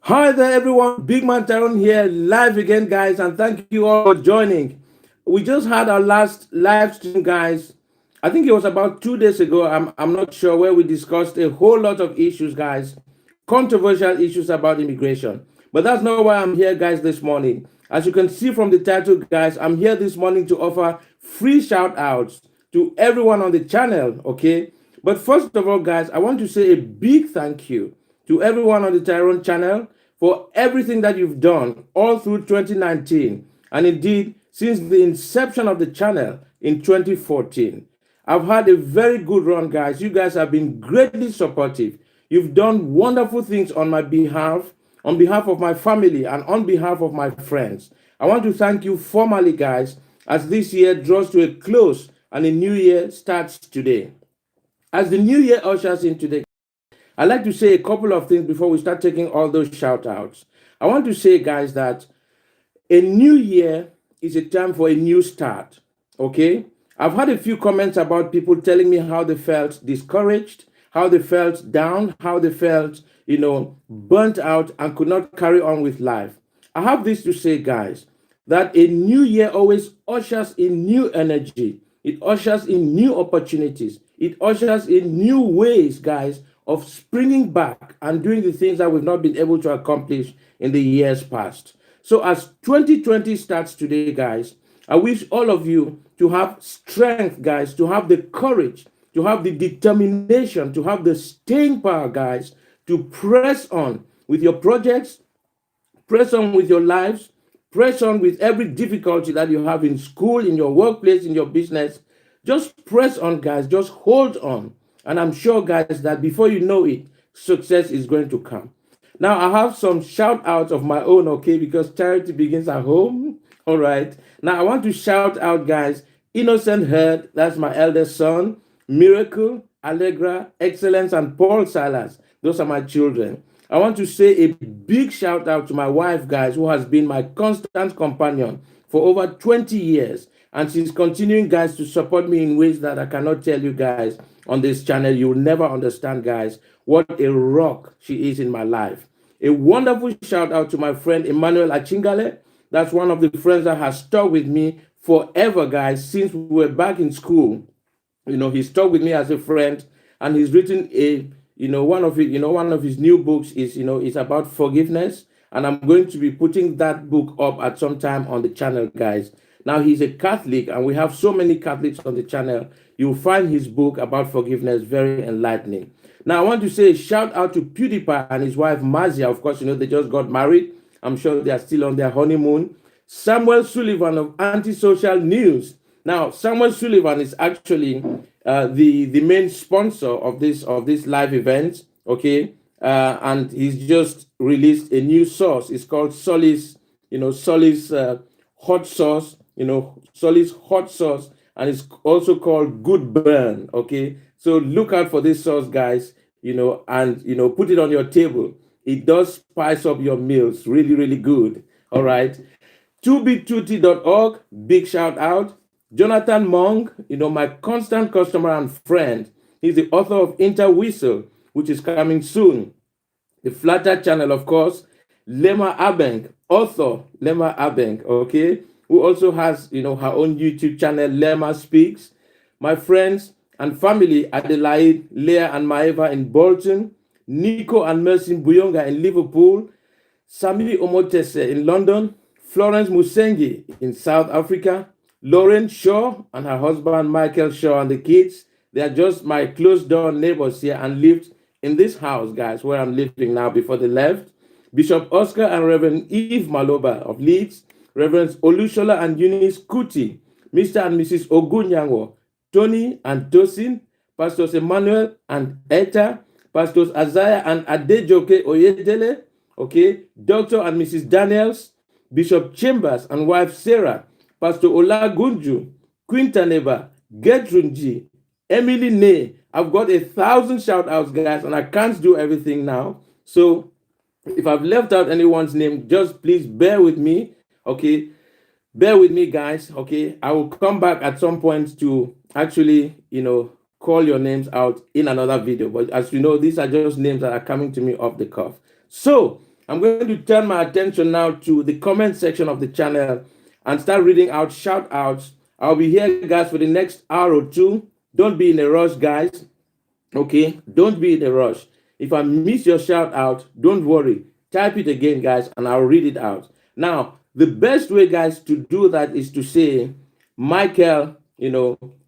Hi there, everyone. Big Man Tyrone here, live again, guys, and thank you all for joining. We just had our last live stream, guys. I think it was about 2 days ago. I'm not sure, where we discussed a whole lot of issues, guys, controversial issues about immigration. But that's not why I'm here, guys, this morning. As you can see from the title, guys, I'm here this morning to offer free shout outs to everyone on the channel, okay? But first of all, guys, I want to say a big thank you to everyone on the Tyrone channel for everything that you've done all through 2019 and indeed since the inception of the channel in 2014. I've had a very good run, guys. You guys have been greatly supportive. You've done wonderful things on behalf of my family, and on behalf of my friends. I want to thank you formally, guys, as this year draws to a close and a new year starts today. As the new year ushers in today, I'd like to say a couple of things before we start taking all those shout outs. I want to say, guys, that a new year is a time for a new start. Okay? I've had a few comments about people telling me how they felt discouraged, how they felt down, how they felt, burnt out and could not carry on with life. I have this to say, guys, that a new year always ushers in new energy. It ushers in new opportunities. It ushers in new ways, guys, of springing back and doing the things that we've not been able to accomplish in the years past. So as 2020 starts today, guys, I wish all of you to have strength, guys, to have the courage, to have the determination, to have the staying power, guys, to press on with your projects, press on with your lives, press on with every difficulty that you have in school, in your workplace, in your business. Just press on, guys. Just hold on. And I'm sure, guys, that before you know it, success is going to come. Now, I have some shout outs of my own, okay, because charity begins at home. All right. Now, I want to shout out, guys, Innocent Heard, that's my eldest son, Miracle, Allegra, Excellence, and Paul Silas. Those are my children. I want to say a big shout out to my wife, guys, who has been my constant companion for over 20 years. And she's continuing, guys, to support me in ways that I cannot tell you guys on this channel. You will never understand, guys, what a rock she is in my life. A wonderful shout out to my friend Emmanuel Achingale. That's one of the friends that has stuck with me forever, guys, since we were back in school. He stuck with me as a friend, and he's written one of his new books is about forgiveness, and I'm going to be putting that book up at some time on the channel, guys. Now, he's a Catholic, and we have so many Catholics on the channel. You'll find his book about forgiveness very enlightening. Now, I want to say a shout out to PewDiePie and his wife Mazia. Of course, they just got married. I'm sure they are still on their honeymoon. Samuel Sullivan of Antisocial News. Now, Samuel Sullivan is actually the main sponsor of this live event, okay? And he's just released a new sauce. It's called Solis, Solis hot sauce, Solis hot sauce, and it's also called Good Burn, okay? So look out for this sauce, guys, and put it on your table. It does spice up your meals really, really good. All right. 2bituti.org, big shout out. Jonathan Mong, my constant customer and friend. He's the author of Interwhistle, which is coming soon. The Flatter channel, of course. Lema Abeng, author Lema Abeng, okay, who also has, her own YouTube channel, Lema Speaks. My friends and family, Adelaide, Leah, and Maeva in Bolton. Nico and Mercy Buyonga in Liverpool. Sami Omotese in London. Florence Musengi in South Africa. Lauren Shaw and her husband Michael Shaw and the kids. They are just my close door neighbors here and lived in this house, guys, where I'm living now before they left. Bishop Oscar and Reverend Eve Maloba of Leeds. Reverends Olushola and Eunice Kuti. Mr. and Mrs. Ogunyango. Tony and Tosin. Pastors Emmanuel and Etta. Pastors Azaya and Adejoke Oyedele. Okay. Dr. and Mrs. Daniels. Bishop Chambers and wife Sarah. Pastor Olagunju, Quintaneba, Gertrunji, Emily Ney. I've got 1,000 shout outs, guys, and I can't do everything now. So if I've left out anyone's name, just please bear with me, okay? Bear with me, guys, okay? I will come back at some point to actually, call your names out in another video. But as you know, these are just names that are coming to me off the cuff. So I'm going to turn my attention now to the comment section of the channel and start reading out shout outs. I'll be here, guys, for the next hour or two. Don't be in a rush, guys. Okay, don't be in a rush. If I miss your shout out, don't worry. Type it again, guys, and I'll read it out. Now, the best way, guys, to do that is to say, Michael,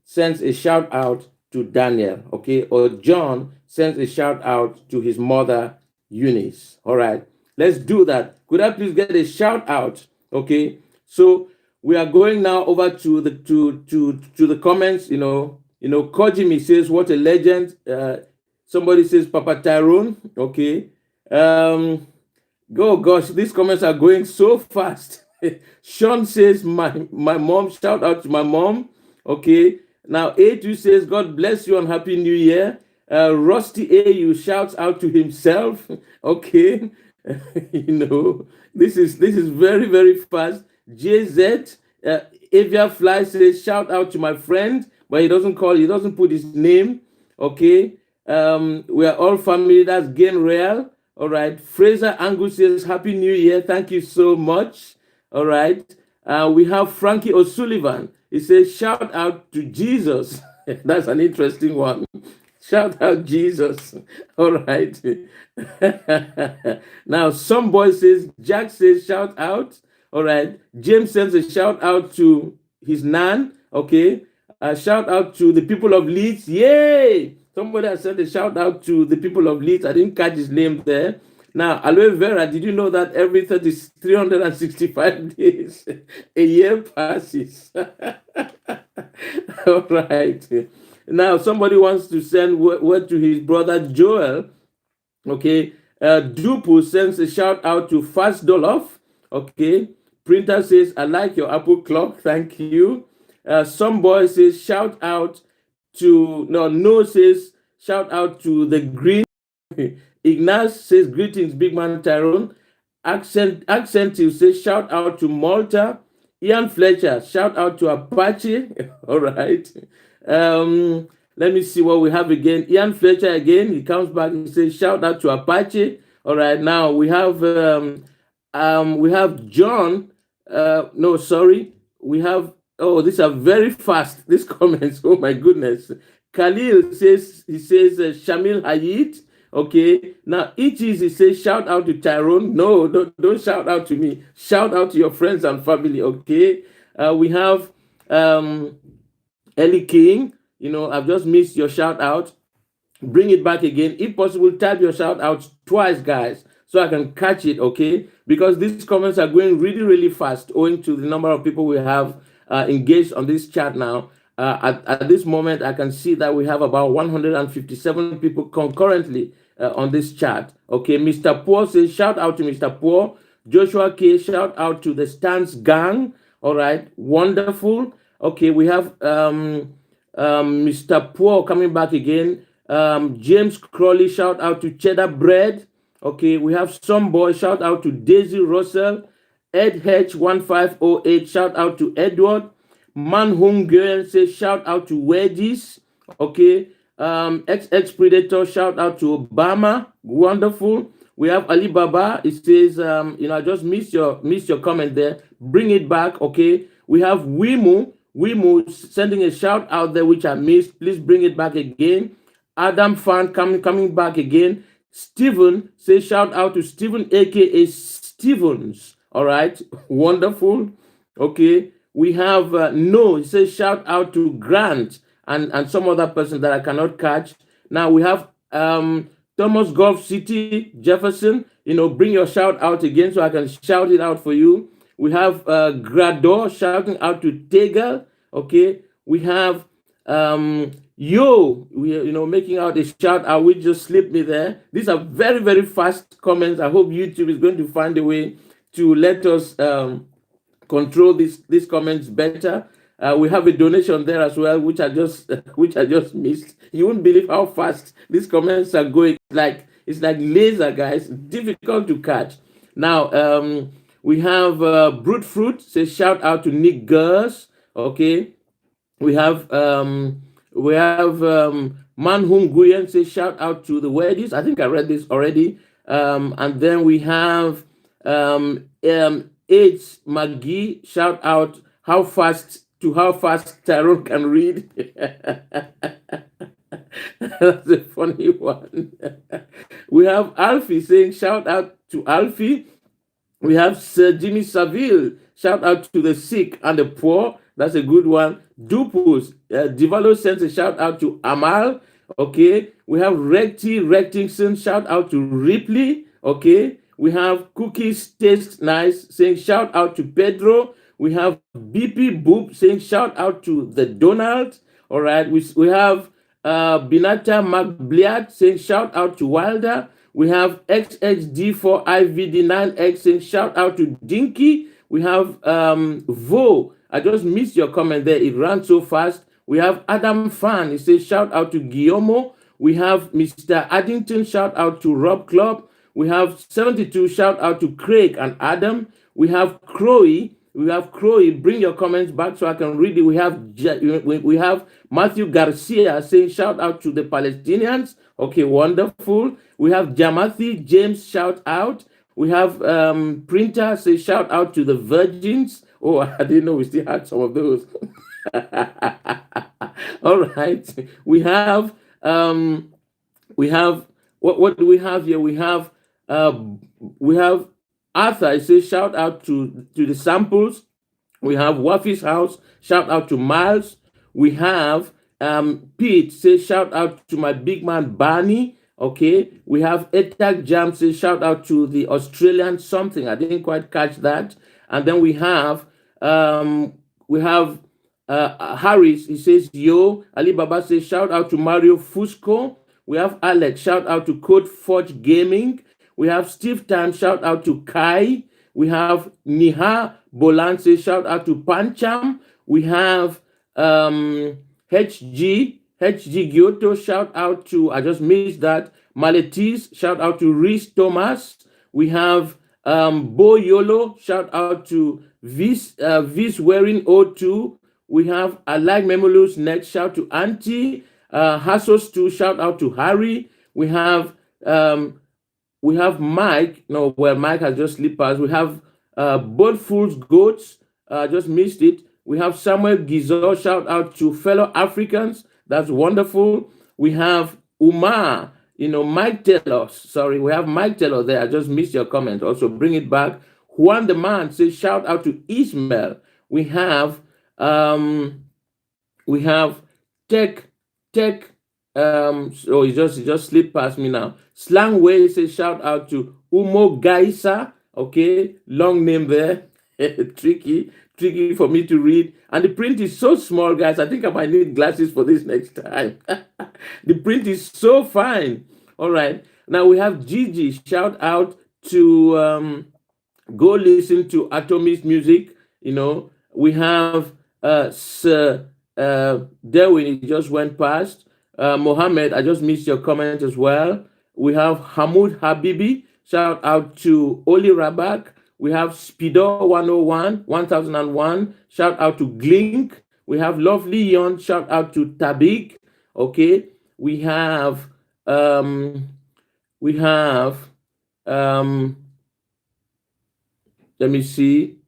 sends a shout out to Daniel, okay, or John sends a shout out to his mother, Eunice. All right, let's do that. Could I please get a shout out? Okay, so we are going now over to the comments. Kojimi says, what a legend. Somebody says, Papa Tyrone. Okay. Oh gosh, these comments are going so fast. Sean says, my mom, shout out to my mom. Okay. Now, A2 says, God bless you and Happy New Year. Rusty AU shouts out to himself. Okay. This is very, very fast. JZ, Avia Fly says, shout out to my friend, but he doesn't put his name. Okay. We are all family. That's Gain Real. All right. Fraser Angus says, Happy New Year. Thank you so much. All right. We have Frankie O'Sullivan. He says, shout out to Jesus. That's an interesting one. Shout out Jesus. All right. Now, some boy says, Jack says, shout out. All right. James sends a shout out to his nan. Okay. Shout out to the people of Leeds. Yay! Somebody has sent a shout out to the people of Leeds. I didn't catch his name there. Now, Aloe Vera, did you know that every 365 days a year passes? All right. Now, somebody wants to send word to his brother Joel. Okay. Dupu sends a shout out to Fast Dolof. Okay. Printer says, I like your Apple clock. Thank you. Some boy says, shout out to, no says, shout out to the green. Ignace says, greetings, big man Tyrone. Accentive says, shout out to Malta. Ian Fletcher, shout out to Apache. All right. Let me see what we have again. Ian Fletcher again. He comes back and says, shout out to Apache. All right. Now we have John. No, sorry. We have, these are very fast. These comments. Oh my goodness. Khalil says, Shamil Hayit. Okay. Now, he says, shout out to Tyrone. No, don't shout out to me. Shout out to your friends and family. Okay. We have Ellie King. I've just missed your shout out. Bring it back again. If possible, type your shout out twice, guys, so I can catch it. Okay. Because these comments are going really, really fast owing to the number of people we have engaged on this chat now. At this moment, I can see that we have about 157 people concurrently on this chat. Okay, Mr. Poor says, shout out to Mr. Poor. Joshua K, shout out to the Stance Gang. All right, wonderful. Okay, we have Mr. Poor coming back again. James Crowley, shout out to Cheddar Bread. Okay, we have some boy, shout out to Daisy Russell. Ed H1508, shout out to Edward. Man Hungarian says, shout out to Wedges. Okay. XX Predator, shout out to Obama. Wonderful. We have Alibaba. It says, I just missed your comment there. Bring it back. Okay. We have Wimu sending a shout out there, which I missed. Please bring it back again. Adam Fan coming back again. Stephen says, shout out to Stephen, aka Stevens. All right. Wonderful. Okay. We have he says, shout out to Grant and some other person that I cannot catch. Now we have Thomas Gulf City Jefferson. Bring your shout out again so I can shout it out for you. We have Grador shouting out to Tegel. Okay. We have making out a shout out, which just slipped me there. These are very, very fast comments. I hope YouTube is going to find a way to let us control these comments better. We have a donation there as well, which I just missed. You wouldn't believe how fast these comments are going. It's like laser, guys. Difficult to catch. Now we have Brute Fruit says, shout out to Nick Gers. Okay. We have Man Hung Nguyen says, shout out to the Weddies. I think I read this already. And then we have H McGee, shout out how fast Tyrone can read. That's a funny one. We have Alfie saying shout out to Alfie. We have Sir Jimmy Saville, shout out to the sick and the poor. That's a good one. Dupus, Divalo sends a shout out to Amal. Okay. We have Recti Rectingson, shout out to Ripley. Okay. We have Cookies Taste Nice saying shout out to Pedro. We have BP Boop saying shout out to the Donald. All right. We have Binata McBliad saying shout out to Wilder. We have XXD4IVD9X saying shout out to Dinky. We have Vo. I just missed your comment there. It ran so fast. We have Adam Fan. He says shout out to Guillermo. We have Mr. Addington. Shout out to Rob Club. We have 72. Shout out to Craig and Adam. We have Croy. Bring your comments back so I can read it. We have Matthew Garcia saying shout out to the Palestinians. Okay, wonderful. We have Jamathi James shout out. We have Printer say shout out to the virgins. Oh, I didn't know we still had some of those. All right. We have what do we have here? We have Arthur. I say shout out to the samples. We have Wafi's house. Shout out to Miles. We have Pete say shout out to my big man Barney. Okay. We have Etag Jam say shout out to the Australian something. I didn't quite catch that. And then we have Harris. He says yo. Ali Baba says shout out to Mario Fusco. We have Alex. Shout out to Code Forge Gaming. We have Steve Time, shout out to Kai. We have Niha Bolanse, shout out to Pancham. We have HG Gyoto, shout out to, I just missed that, Maletis, shout out to Reese Thomas. We have Bo Yolo, shout out to Vis Wearing O2. We have I Like Memolus next, shout to Auntie. Hassos 2, shout out to Harry. We have Mike. No, well, Mike has just slipped past. We have Both Fools Goats. Just missed it. We have Samuel Gizo. Shout out to fellow Africans. That's wonderful. We have Umar. Mike Taylor. Sorry, we have Mike Taylor there. I just missed your comment. Also, bring it back. Juan the Man says shout out to Ismail. We have Tech. So he just slipped past me now. Slangway says shout out to Umo Gaisa. Okay, long name there. tricky for me to read. And the print is so small, guys. I think I might need glasses for this next time. The print is so fine. All right. Now we have Gigi. Shout out to go listen to Atomist music. We have Sir Derwin, he just went past. Mohammed, I just missed your comment as well. We have Hamoud Habibi. Shout out to Oli Rabak. We have Speedo 101, 1001. Shout out to Glink. We have Lovely Yon. Shout out to Tabik. Okay. We have let me see.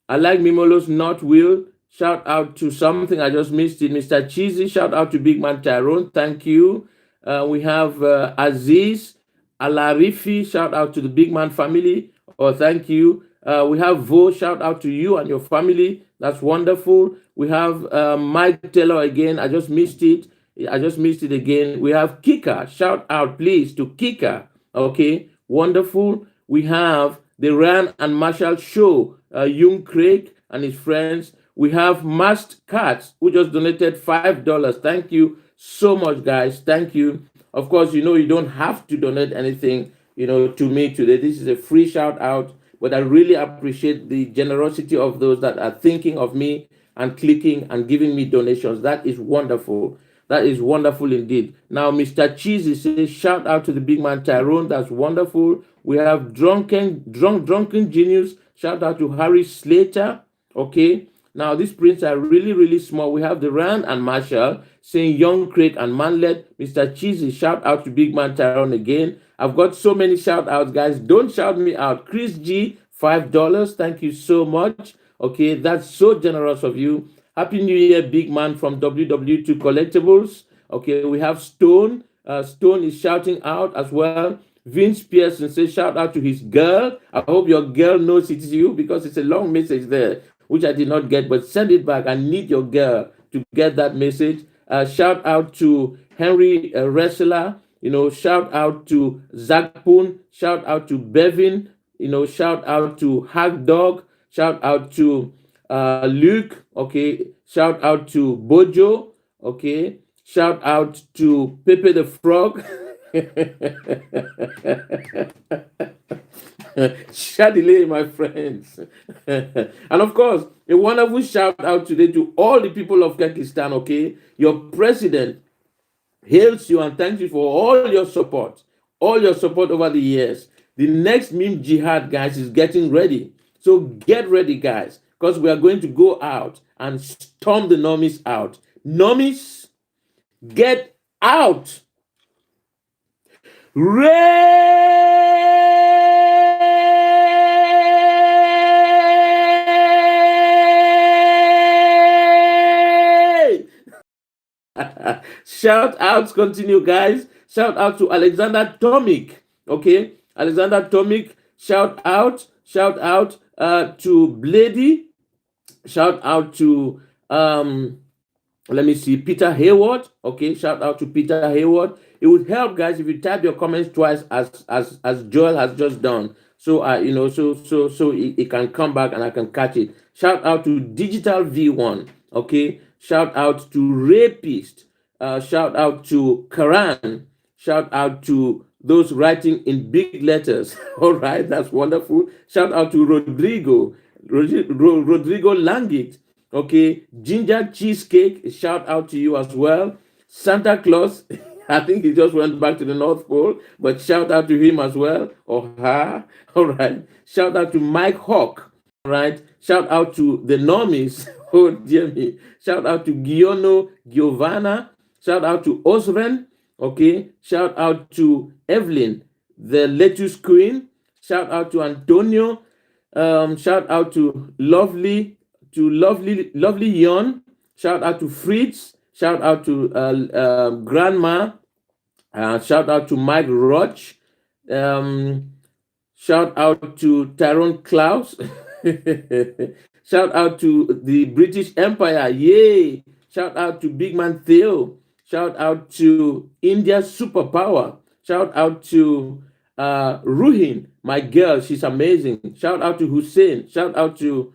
I Like Mimolos Not Will. Shout out to something I just missed it. Mr. Cheesy. Shout out to Big Man Tyrone. Thank you. We have Aziz Alarifi. Shout out to the Big Man family. Oh, thank you. We have Vo. Shout out to you and your family. That's wonderful. We have Mike Taylor again. I just missed it. Again. We have Kika. Shout out, please, to Kika. Okay, wonderful. We have the Ryan and Marshall Show. Young Craig and his friends. We have Masked Cats, who just donated $5. Thank you so much, guys. Thank you. Of course, you don't have to donate anything, to me today. This is a free shout out, but I really appreciate the generosity of those that are thinking of me and clicking and giving me donations. That is wonderful. That is wonderful indeed. Now, Mr. Cheesy says, shout out to the Big Man Tyrone. That's wonderful. We have Drunken Genius. Shout out to Harry Slater. Okay. Now, these prints are really, really small. We have the Rand and Marshall saying Young Craig and Manlet, Mr. Cheesy, shout out to Big Man Tyrone again. I've got so many shout outs, guys. Don't shout me out. Chris G, $5. Thank you so much. Okay, that's so generous of you. Happy New Year, Big Man from WW2 Collectibles. Okay, we have Stone. Stone is shouting out as well. Vince Pearson says shout out to his girl. I hope your girl knows it's you because it's a long message there, which I did not get, but send it back. I need your girl to get that message. Shout out to Henry Wrestler. Shout out to Zach Poon. Shout out to Bevin. Shout out to Hag Dog. Shout out to Luke. Okay. Shout out to Bojo. Okay. Shout out to Pepe the Frog. Shadilay, my friends. And of course, a wonderful shout out today to all the people of Kyrgyzstan. Okay. Your president hails you and thanks you for all your support over the years. The next meme jihad, guys, is getting ready. So get ready, guys, because we are going to go out and storm the normies out. Normies, get out. Shout outs continue, guys. Shout out to Alexander Tomic. Okay, Alexander Tomic. Shout out to Blady. Shout out to let me see, Peter Hayward. Okay, shout out to Peter Hayward. It would help, guys, if you type your comments twice as Joel has just done. So so it can come back and I can catch it. Shout out to Digital V1. Okay, shout out to Rapist. Shout out to Karan. Shout out to those writing in big letters. All right, that's wonderful. Shout out to Rodrigo Langit. Okay, Ginger Cheesecake, shout out to you as well. Santa Claus, I think he just went back to the North Pole, but shout out to him as well, or her. All right, shout out to Mike Hawk. All right, shout out to the normies. Oh dear me. Shout out to Giovanna. Shout out to Osren. Okay, shout out to Evelyn, the lettuce queen. Shout out to Antonio. Shout out to lovely Yon. Shout out to Fritz. Shout out to Grandma. Shout out to Mike Roach. Shout out to Tyrone Klaus. Shout out to the British Empire. Yay! Shout out to Big Man Theo. Shout out to India's superpower. Shout out to Ruhin, my girl. She's amazing. Shout out to Hussein. Shout out to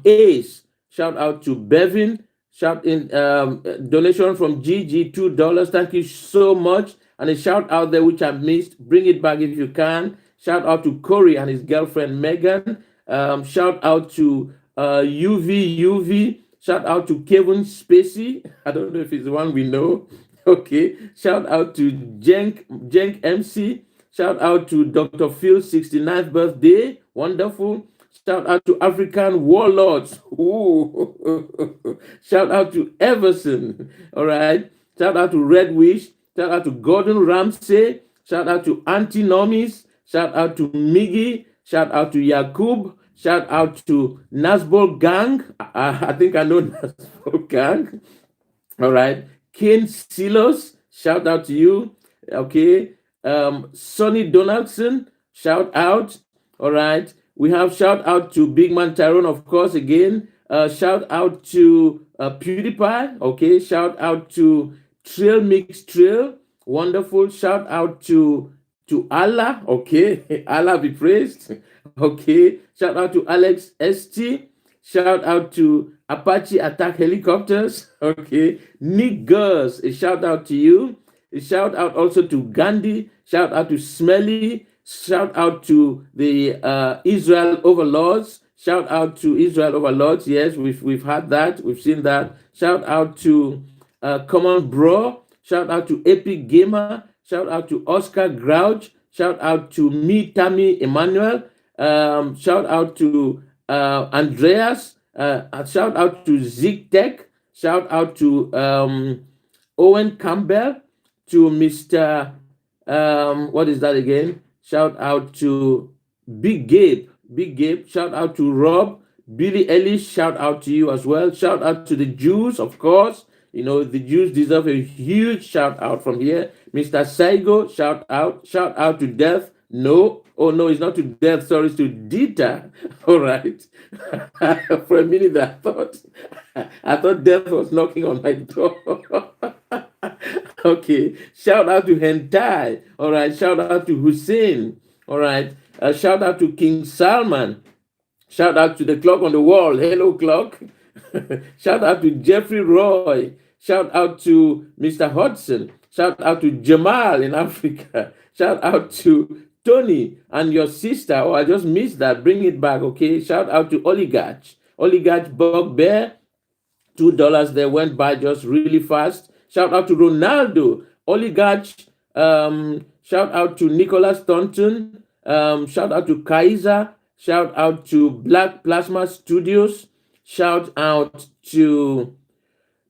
Ace. Shout out to Bevin. Shout in donation from GG, $2. Thank you so much. And a shout out there which I missed. Bring it back if you can. Shout out to Corey and his girlfriend Megan. Shout out to UV. Shout out to Kevin Spacey. I don't know if it's the one we know. Okay. Shout out to Jenk MC. Shout out to Dr. Phil's 69th birthday. Wonderful. Shout out to African Warlords. Ooh. Shout out to Everson. All right. Shout out to Red Wish. Shout out to Gordon Ramsay. Shout out to Auntie Normies. Shout out to Miggy. Shout out to Yakub. Shout out to Nazbol Gang. I think I know Nazbol Gang. All right. Kane Silos. Shout out to you. Okay. Sonny Donaldson. Shout out. All right. We have shout out to Big Man Tyrone, of course, again. Shout out to PewDiePie. Okay. Shout out to Trail Mix Trail. Wonderful. Shout out to Allah. Okay. Allah be praised. Okay. Shout out to Alex ST. Shout out to Apache Attack Helicopters. Okay. Nick Gers, a shout out to you. A shout out also to Gandhi. Shout out to Smelly. Shout out to the Israel Overlords. Shout out to Israel Overlords. Yes, we've had that. We've seen that. Shout out to Common Bro. Shout out to Epic Gamer. Shout out to Oscar Grouch. Shout out to me, Tammy Emmanuel. Shout out to Andreas. Shout out to Zig Tech. Shout out to Owen Campbell, to Mr. What is that again? Shout out to Big Gabe. Big Gabe. Shout out to Rob. Billy Ellis, shout out to you as well. Shout out to the Jews, of course. You know, the Jews deserve a huge shout out from here. Mr. Saigo, shout out. Shout out to Death. No. Oh, no, it's not to Death. Sorry, it's to Dita. All right. For a minute, I thought Death was knocking on my door. Okay. Shout out to Hentai. All right. Shout out to Hussein. All right. Shout out to King Salman. Shout out to the clock on the wall. Hello, clock. Shout out to Jeffrey Roy. Shout out to Mr. Hudson. Shout out to Jamal in Africa. Shout out to Tony and your sister. Oh, I just missed that. Bring it back, okay? Shout out to Oligarch. Oligarch Bugbear. $2 there went by just really fast. Shout out to Ronaldo. Oligarch. Shout out to Nicholas Thornton. Shout out to Kaiser. Shout out to Black Plasma Studios. Shout out to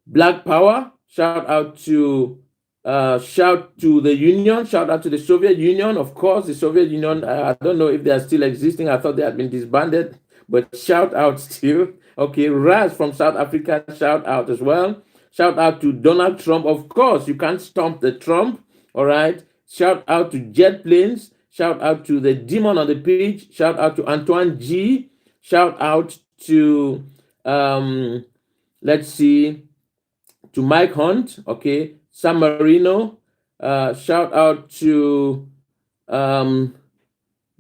Black Power. Shout out to the Union. Shout out to the Soviet Union. Of course, the Soviet Union. I don't know if they are still existing. I thought they had been disbanded, but shout out still. Okay, Raz from South Africa. Shout out as well. Shout out to Donald Trump. Of course, you can't stomp the Trump. All right. Shout out to Jet Planes. Shout out to the Demon on the Pitch. Shout out to Antoine G. Shout out to let's see, to Mike Hunt. Okay, San Marino. Shout out to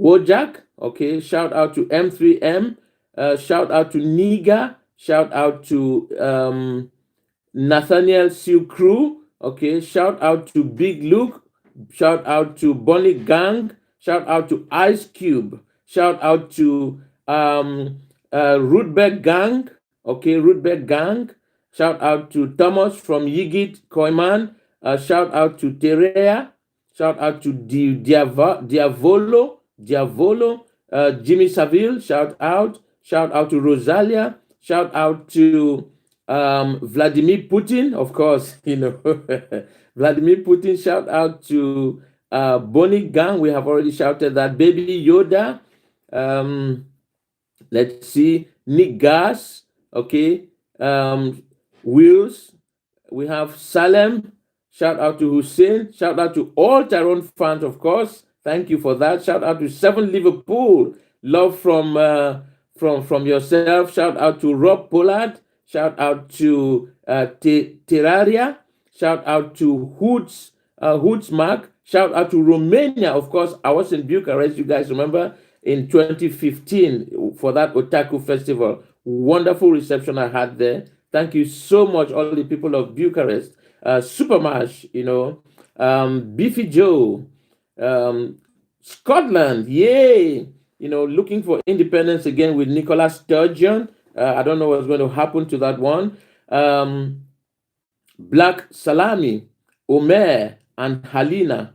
Wojak. Okay, shout out to M3M. Shout out to Niga. Shout out to Nathaniel Sioux Crew. Okay, shout out to Big Luke. Shout out to Bonnie Gang. Shout out to Ice Cube. Shout out to Rootbeck Gang. Okay, Rootbeck Gang. Shout out to Thomas from Yigit Koiman. Shout out to Terea. Shout out to Diavolo. Jimmy Saville. Shout out. Shout out to Rosalia. Shout out to Vladimir Putin, of course, you know. Vladimir Putin. Shout out to Bonnie Gang. We have already shouted that. Baby Yoda. Let's see. Nick Gas. Okay. Wills. We have Salem. Shout out to Hussein. Shout out to all Tyrone fans, of course. Thank you for that. Shout out to 7 Liverpool. Love from yourself. Shout out to Rob Pollard. Shout out to Terraria. Shout out to Hoodsmark. Shout out to Romania. Of course, I was in Bucharest, you guys remember, in 2015 for that Otaku festival. Wonderful reception I had there. Thank you so much, all the people of Bucharest. Supermash, you know, Beefy Joe, Scotland, yay! You know, looking for independence again with Nicola Sturgeon. I don't know what's going to happen to that one. Black Salami, Omer, and Halina.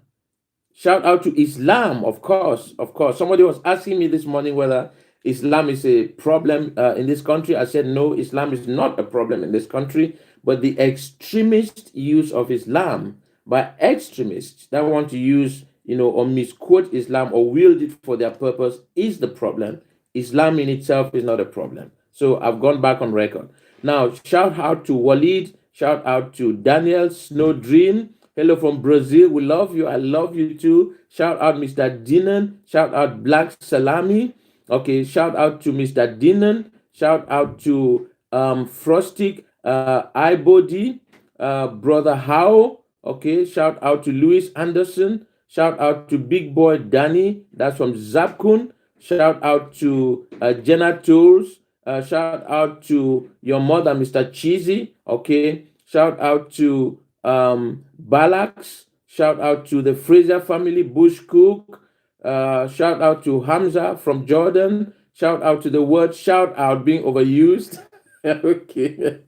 Shout out to Islam, of course. Of course. Somebody was asking me this morning whether Islam is a problem in this country. I said, no, Islam is not a problem in this country, but the extremist use of Islam by extremists that want to use, you know, or misquote Islam or wield it for their purpose is the problem. Islam in itself is not a problem. So I've gone back on record. Now, shout out to Walid. Shout out to Daniel Snowdream. Hello from Brazil. We love you. I love you too. Shout out Mr. Dinan. Shout out Black Salami. Okay. Shout out to Mr. Dinan. Shout out to Frostic Ibody. Brother How. Okay. Shout out to Louis Anderson. Shout out to Big Boy Danny. That's from Zapkun. Shout out to Jenna Tools. Shout out to your mother, Mr. Cheesy. Okay. Shout out to Balax. Shout out to the Fraser family, Bush Cook. Shout out to Hamza from Jordan. Shout out to the word shout out being overused. Okay.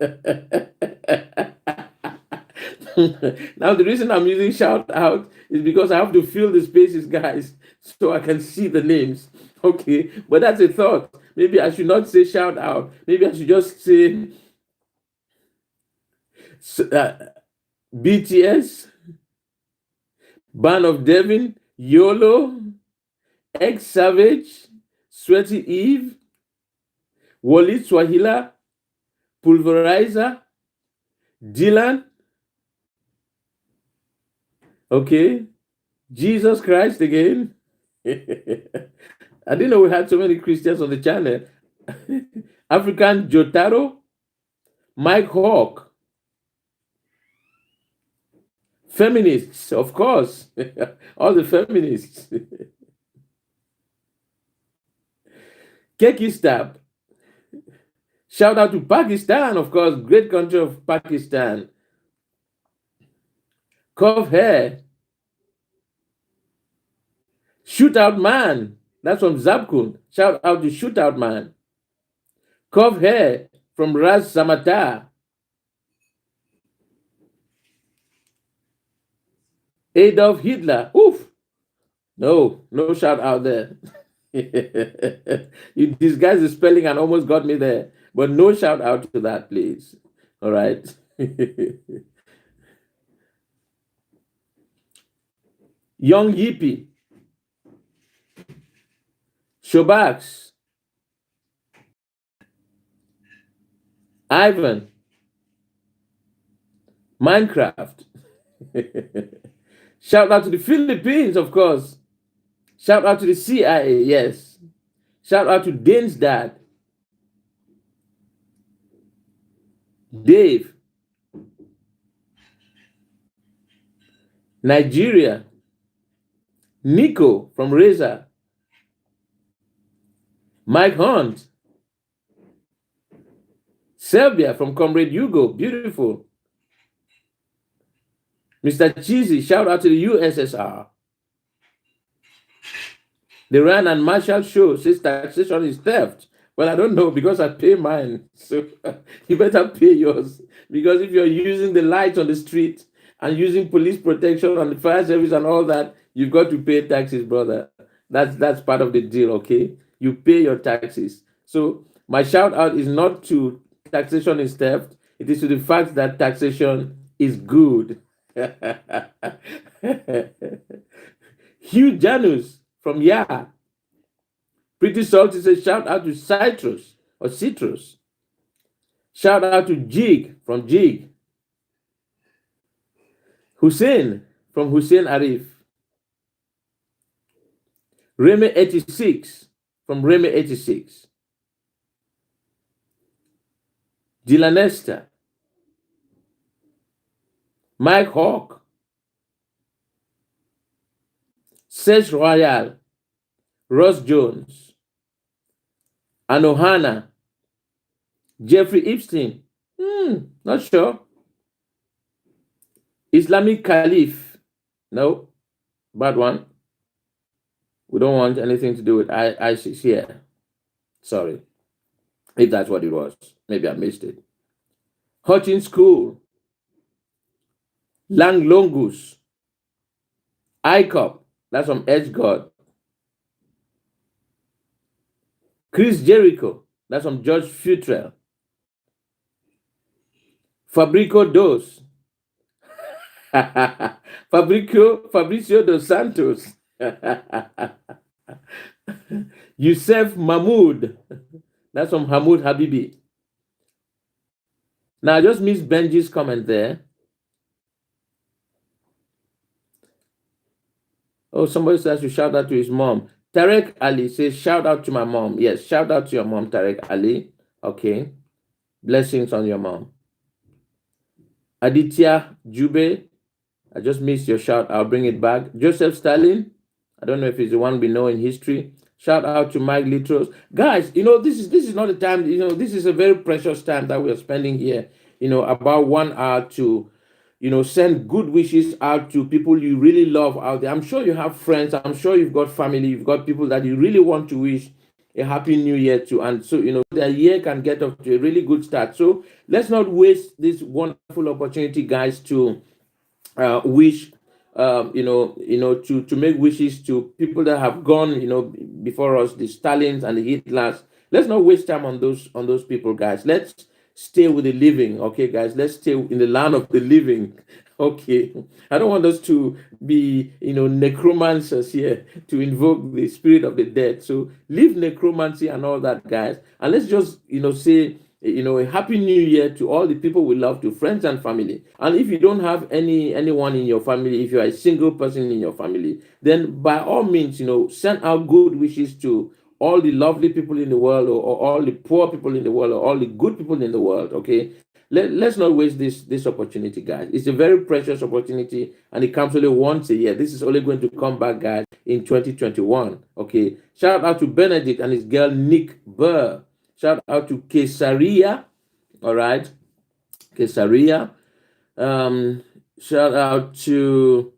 Now, the reason I'm using shout out is because I have to fill the spaces, guys, so I can see the names. Okay. But that's a thought. Maybe I should not say shout out. Maybe I should just say BTS, Band of Devin, YOLO, X Savage, Sweaty Eve, Walid Swahila, Pulverizer, Dylan, okay, Jesus Christ again. I didn't know we had so many Christians on the channel. African Jotaro, Mike Hawk, feminists, of course, all the feminists. Keki Stab, shout out to Pakistan, of course, great country of Pakistan. Cove Hair, Shootout Man, that's from Zapkun. Shout out to Shootout Man. Cove Hair from Raz Samata. Adolf Hitler. Oof. No shout out there. You disguised the spelling and almost got me there. But no shout out to that, please. All right. Young Yippie. Shobax. Ivan. Minecraft. Shout out to the Philippines, of course. Shout out to the CIA, yes. Shout out to Dane's dad. Dave. Nigeria. Nico from Reza. Mike Hunt. Serbia from Comrade Hugo, beautiful. Mr. Cheesy, shout out to the USSR. The Rand and Marshall show says taxation is theft. Well, I don't know because I pay mine. So you better pay yours. Because if you're using the lights on the street and using police protection and the fire service and all that, you've got to pay taxes, brother. That's part of the deal, okay? You pay your taxes. So my shout out is not to taxation is theft. It is to the fact that taxation is good. Hugh Janus from Ya. Pretty Salty says shout out to Citrus or Citrus. Shout out to Jig from Jig. Hussein from Hussein Arif. Remy 86 from Remy 86. Dylanesta. Mike Hawk. Serge Royal. Ross Jones. Anohana. Jeffrey Epstein. Not sure. Islamic Caliph. No. Bad one. We don't want anything to do with ISIS here. Sorry. If that's what it was. Maybe I missed it. Hutchins School. Lang Longus. ICOP. That's from Edge God. Chris Jericho. That's from George Futrell. Fabricio Dos. Fabricio Dos Santos. Youssef Mahmoud. That's from Hamoud Habibi. Now, I just missed Benji's comment there. Oh, somebody says to shout out to his mom. Tarek Ali says, shout out to my mom. Yes, shout out to your mom, Tarek Ali. Okay. Blessings on your mom. Aditya Jube. I just missed your shout. I'll bring it back. Joseph Stalin. I don't know if he's the one we know in history. Shout out to Mike Litros. Guys, this is not the time, this is a very precious time that we are spending here, about 1 hour to, send good wishes out to people you really love out there. I'm sure you have friends. I'm sure you've got family. You've got people that you really want to wish a happy new year to. And so, the year can get off to a really good start. So let's not waste this wonderful opportunity, guys, to wish, to make wishes to people that have gone, before us, the Stalins and the Hitlers. Let's not waste time on those people, guys. Let's stay with the living, okay, guys. Let's stay in the land of the living. Okay, I don't want us to be, necromancers here to invoke the spirit of the dead. So leave necromancy and all that, guys, and let's just, say, a happy new year to all the people we love, to friends and family. And if you don't have anyone in your family, if you are a single person in your family, then by all means, send out good wishes to all the lovely people in the world, or all the poor people in the world, or all the good people in the world. Okay, let's not waste this opportunity, guys. It's a very precious opportunity, and it comes only once a year. This is only going to come back, guys, in 2021. Okay, shout out to Benedict and his girl Nick Burr. Shout out to Kesaria. All right, Kesaria. Shout out to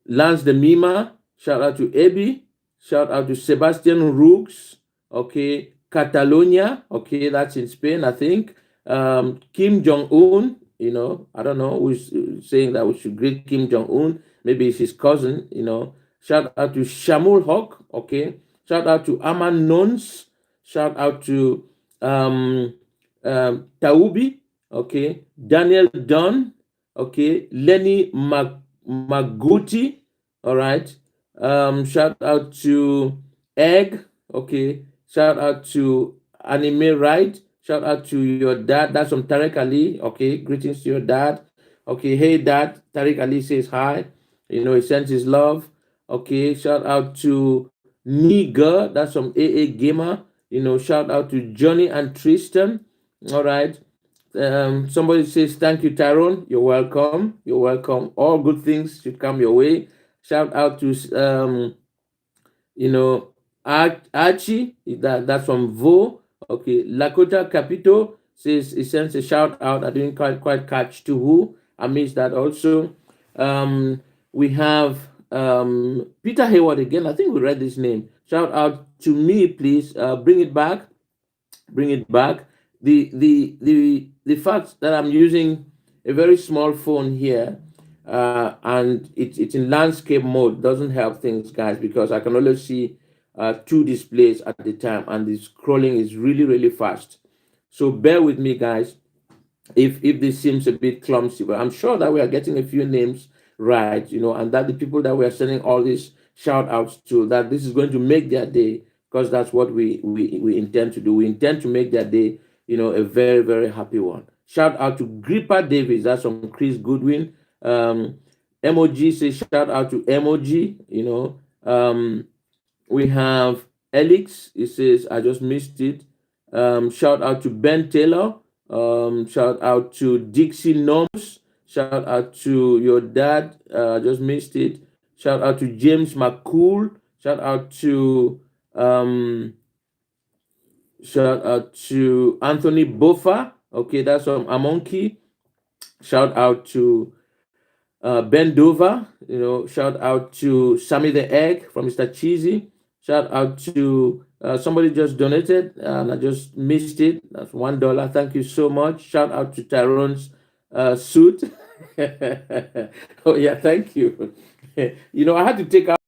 Lance de Mima. Shout out to Ebi. Shout out to Sebastian Rooks. Okay. Catalonia. Okay, that's in Spain, I think. Kim Jong Un. I don't know who's saying that we should greet Kim Jong Un. Maybe it's his cousin. Shout out to Shamul Hawk. Okay. Shout out to Aman Nons. Shout out to Taubi. Okay. Daniel Dunn. Okay. Lenny Maguti. All right. Shout out to Egg. Okay. Shout out to Anime Right. Shout out to your dad. That's from Tariq Ali. Okay. Greetings to your dad. Okay. Hey, dad. Tariq Ali says hi. He sends his love. Okay. Shout out to Niga. That's from AA Gamer. Shout out to Johnny and Tristan. All right. Somebody says, thank you, Tyrone. You're welcome. You're welcome. All good things should come your way. Shout out to, Archie. That's from Vo. Okay. Lakota Capito says, he sends a shout out. I didn't quite catch to who. I missed that also. We have Peter Hayward again. I think we read this name. Shout out to me, please. Bring it back. Bring it back. The fact that I'm using a very small phone here, and it's in landscape mode, doesn't help things, guys, because I can only see two displays at the time, and the scrolling is really, really fast. So bear with me, guys, if this seems a bit clumsy, but I'm sure that we are getting a few names right, and that the people that we are sending all these shout outs to, that this is going to make their day, because that's what we intend to do. We intend to make their day, a very, very happy one. Shout out to Gripper Davis. That's from Chris Goodwin. MOG says shout out to MOG. We have Elix. He says, I just missed it. Shout out to Ben Taylor. Shout out to Dixie Norms. Shout out to your dad. Just missed it. Shout out to James McCool. Shout out to Anthony Boffa. Okay, that's from Amonki. Shout out to Ben Dover. Shout out to Sammy the Egg from Mr. Cheesy. Shout out to somebody just donated and I just missed it. That's $1. Thank you so much. Shout out to Tyrone's suit. Oh yeah, thank you. I had to take out.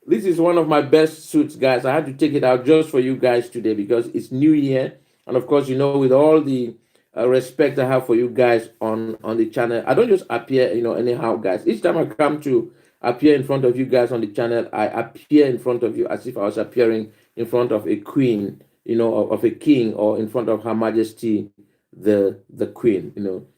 This is one of my best suits, guys. I had to take it out just for you guys today because it's New Year, and of course, with all the respect I have for you guys on the channel, I don't just appear, anyhow, guys. Each time I come to appear in front of you guys on the channel, I appear in front of you as if I was appearing in front of a queen, of a king, or in front of Her Majesty the Queen,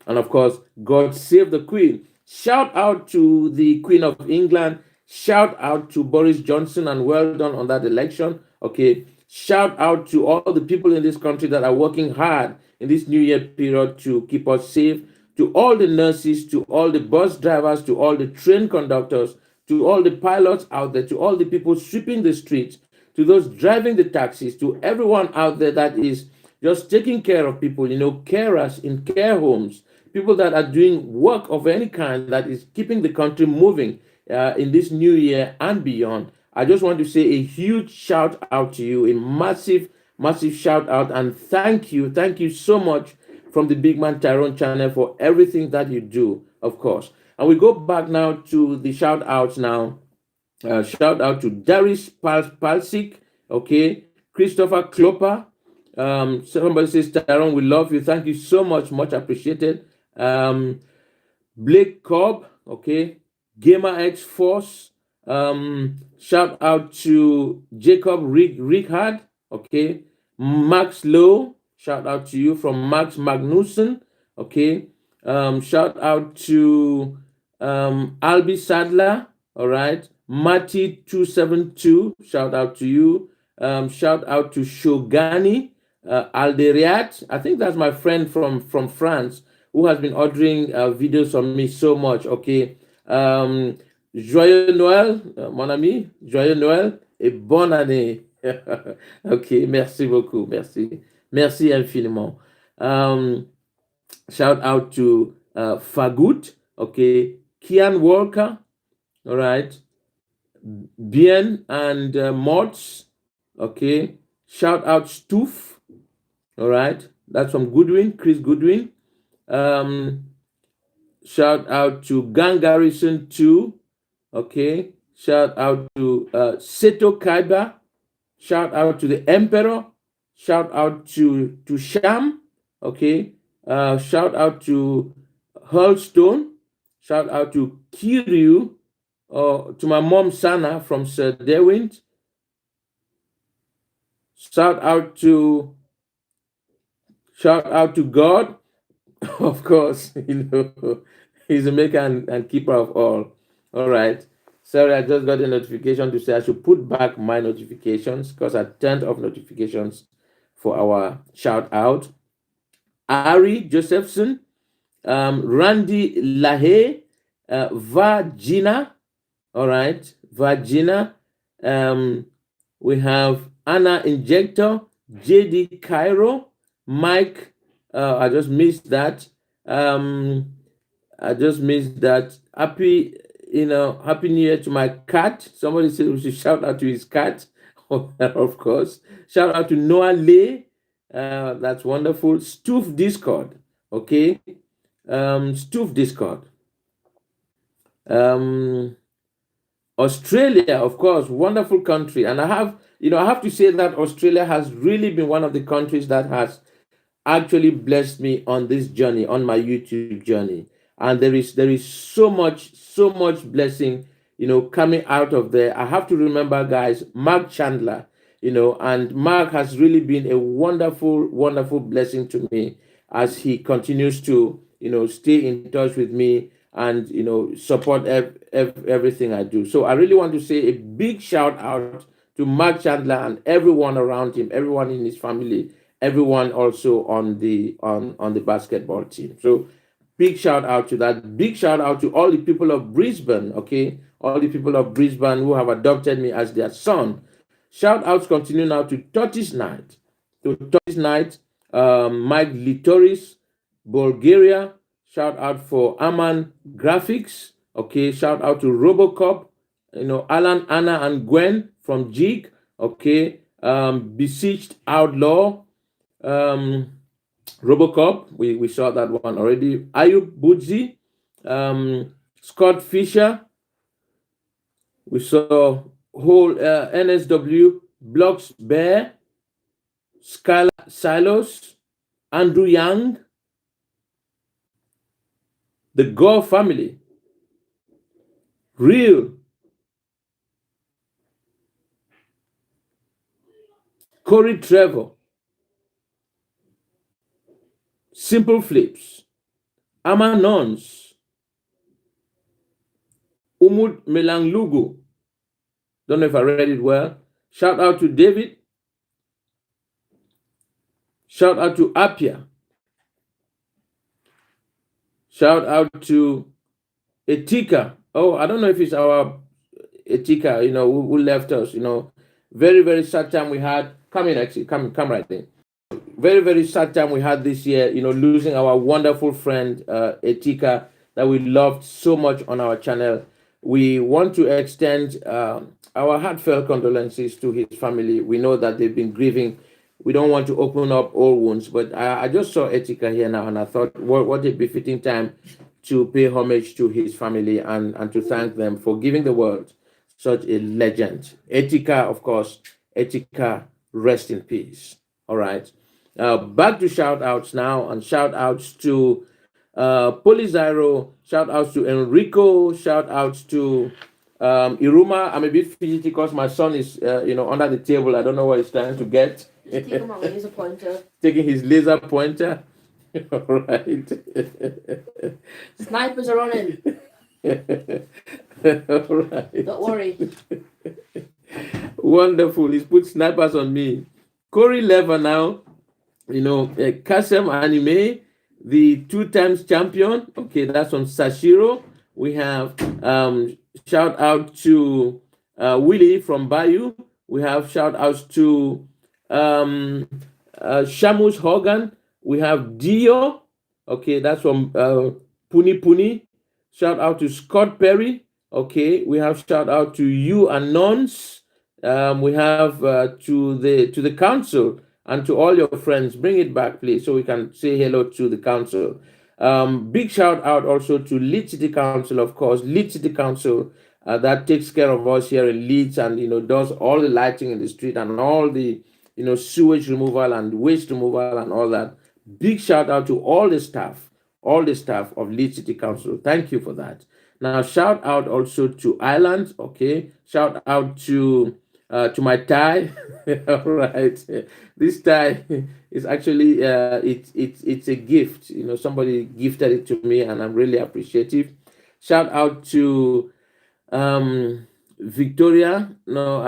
and of course, God save the Queen. Shout out to the Queen of England. Shout out to Boris Johnson, and well done on that election. Okay. Shout out to all the people in this country that are working hard in this New Year period to keep us safe. To all the nurses, to all the bus drivers, to all the train conductors, to all the pilots out there, to all the people sweeping the streets, to those driving the taxis, to everyone out there that is just taking care of people, carers in care homes, people that are doing work of any kind that is keeping the country moving in this new year and beyond. I just want to say a huge shout out to you, a massive, massive shout out, and thank you so much from the Big Man Tyrone channel for everything that you do, of course. And we go back now to the shout outs now. Shout out to Darius Palsik, okay, Christopher Klopper. Somebody says, Tyrone, we love you. Thank you so much, much appreciated. Blake Cobb, okay, Gamer X Force, shout out to Jacob Rickard, okay, Max Lowe, shout out to you from Max Magnussen, okay, shout out to Albi Sadler, all right, Matty272, shout out to you, shout out to Shogani Alderiat, I think that's my friend from France who has been ordering videos from me so much. Okay. Joyeux Noël, mon ami. Joyeux Noël et bonne année. Okay. Merci beaucoup. Merci. Merci infiniment. Shout out to Fagut. Okay. Kian Walker. All right. Bien and Mods. Okay. Shout out Stoof. All right. That's from Goodwin, Chris Goodwin. Shout out to Gang Garrison 2. Okay. Shout out to Seto Kaiba. Shout out to the Emperor. Shout out to Sham. Okay. Shout out to Hurlstone. Shout out to Kiryu. To my mom Sana from Sir Derwent. Shout out to God. Of course, he's a maker and keeper of all. All right. Sorry, I just got a notification to say I should put back my notifications because I turned off notifications for our shout out. Ari Josephson, Randy Lahaye, Virginia. All right. Virginia. We have Anna Injector, JD Cairo, Mike. I just missed that. Happy, Happy New Year to my cat. Somebody said we should shout out to his cat. Of course. Shout out to Noah Lay. That's wonderful. Stoof Discord. Okay. Stoof Discord. Australia, of course, wonderful country. And I have to say that Australia has really been one of the countries that has actually blessed me on this journey, on my YouTube journey. And there is so much blessing, coming out of there. I have to remember, guys, Mark Chandler, and Mark has really been a wonderful, wonderful blessing to me as he continues to, stay in touch with me and, support everything I do. So I really want to say a big shout out to Mark Chandler and everyone around him, everyone in his family, everyone also on the basketball team. So big shout out to that. Big shout out to all the people of Brisbane, okay? All the people of Brisbane who have adopted me as their son. Shout outs continue now to Tortoise Night. Mike Litoris, Bulgaria. Shout out for Aman Graphics. Okay, shout out to Robocop. Alan, Anna, and Gwen from Jig. Okay, Besieged Outlaw. Robocop, we saw that one already. Ayub Budzi, Scott Fisher. We saw whole NSW, Blocks Bear, Skylar Silos, Andrew Young, the Gore family, Real, Corey Trevor, Simple Flips, Amanons, Umud Melanglugu. Don't know if I read it well. Shout out to David. Shout out to Apia. Shout out to Etika. Oh, I don't know if it's our Etika, who left us, Very, very sad time we had. Come in, actually. Come right in. Very, very sad time we had this year, losing our wonderful friend, Etika, that we loved so much on our channel. We want to extend our heartfelt condolences to his family. We know that they've been grieving. We don't want to open up old wounds, but I just saw Etika here now, and I thought, what a befitting time to pay homage to his family and to thank them for giving the world such a legend. Etika, of course, Etika, rest in peace. All right. Back to shout outs now, and shout outs to Polizaro, shout outs to Enrico, shout outs to Iruma. I'm a bit fidgety because my son is, under the table. I don't know what he's trying to get. Take my laser pointer. Taking his laser pointer. All right. Snipers are running. All right. Don't worry. Wonderful. He's put snipers on me. Corey Lever now, Kasem Anime, the 2 times champion. Okay, that's on Sashiro. We have shout out to Willie from Bayou. We have shout outs to Shamus Hogan. We have Dio. Okay, that's from Puni Puni. Shout out to Scott Perry. Okay, we have shout out to you and Nons. We have to the council and to all your friends. Bring it back, please, so we can say hello to the council. Big shout out also to Leeds City Council, of course. Leeds City Council that takes care of us here in Leeds and does all the lighting in the street and all the sewage removal and waste removal and all that. Big shout out to all the staff of Leeds City Council. Thank you for that. Now, shout out also to Ireland. Okay, shout out to my tie. All right, this tie is actually it's a gift. Somebody gifted it to me, and I'm really appreciative. Shout out to Victoria. No,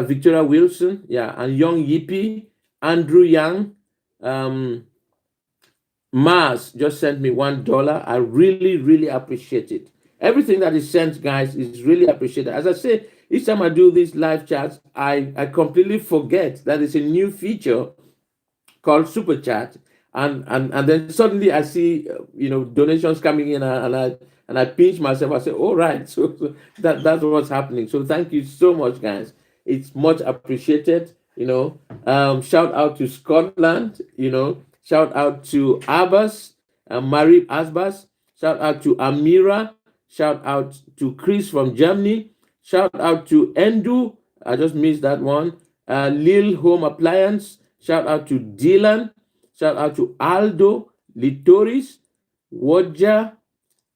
Victoria Wilson. Yeah, and Young Yippee, Andrew Young. Mars just sent me $1. I really, really appreciate it. Everything that is sent, guys, is really appreciated. As I say, each time I do these live chats, I completely forget that it's a new feature called Super Chat, and then suddenly I see donations coming in, and I pinch myself. I say, "All right," so that's what's happening. So thank you so much, guys. It's much appreciated. Shout out to Scotland. Shout out to Abbas, Marie Asbas. Shout out to Amira. Shout out to Chris from Germany. Shout out to Endu. I just missed that one. Lil Home Appliance. Shout out to Dylan. Shout out to Aldo, Litoris, Wodja,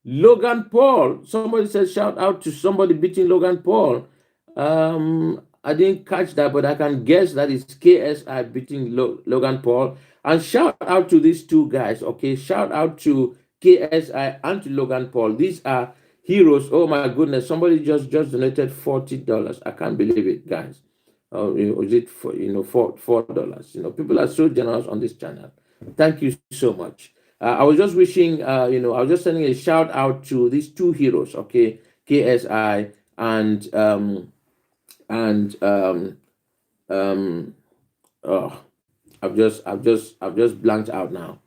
Logan Paul. Somebody said shout out to somebody beating Logan Paul. I didn't catch that, but I can guess that it's KSI beating Logan Paul. And shout out to these two guys, okay? Shout out to KSI and to Logan Paul. These are heroes. Oh my goodness! Somebody just donated $40. I can't believe it, guys. Is it for $4? People are so generous on this channel. Thank you so much. I was just wishing, I was just sending a shout out to these two heroes, okay? KSI and I've just blanked out now,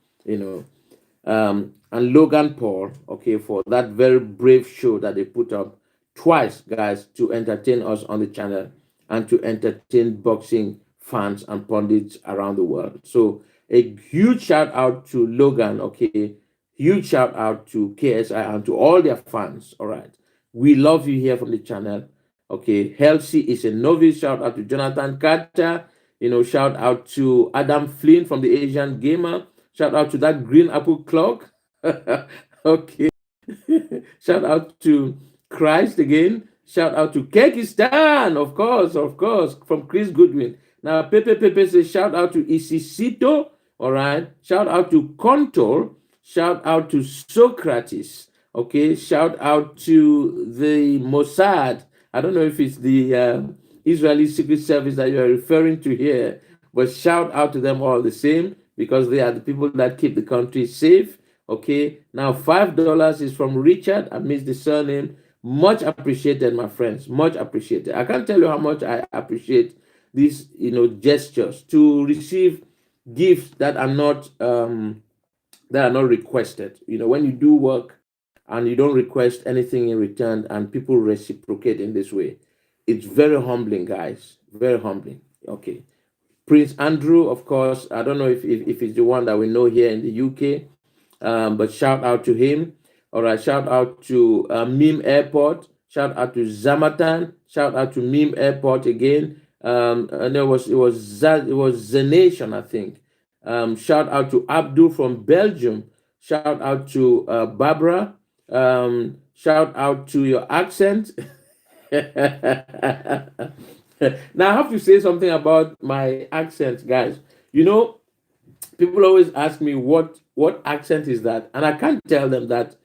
and Logan Paul, okay, for that very brave show that they put up twice, guys, to entertain us on the channel and to entertain boxing fans and pundits around the world. So a huge shout out to Logan, okay, huge shout out to KSI and to all their fans. All right, we love you here from the channel. Okay, Healthy is a novice. Shout out to Jonathan Carter. Shout out to Adam Flynn from the Asian Gamer. Shout out to that green apple clock. Okay. Shout out to Christ again. Shout out to Kyrgyzstan, of course, from Chris Goodwin. Now, Pepe says shout out to Isisito. All right. Shout out to Control. Shout out to Socrates. Okay. Shout out to the Mossad. I don't know if it's the Israeli Secret Service that you are referring to here, but shout out to them all the same, because they are the people that keep the country safe. Okay, now $5 is from Richard. I missed the surname. Much appreciated, my friends. Much appreciated. I can't tell you how much I appreciate these, gestures to receive gifts that are not requested. When you do work and you don't request anything in return, and people reciprocate in this way, it's very humbling, guys. Very humbling. Okay. Prince Andrew, of course, I don't know if it's the one that we know here in the UK, but shout out to him. All right, shout out to Meme Airport. Shout out to Zamatan. Shout out to Meme Airport again. And it was The Nation, I think. Shout out to Abdul from Belgium. Shout out to Barbara. Shout out to your accent. Now I have to say something about my accent, guys. You know, people always ask me what accent is that, and I can't tell them that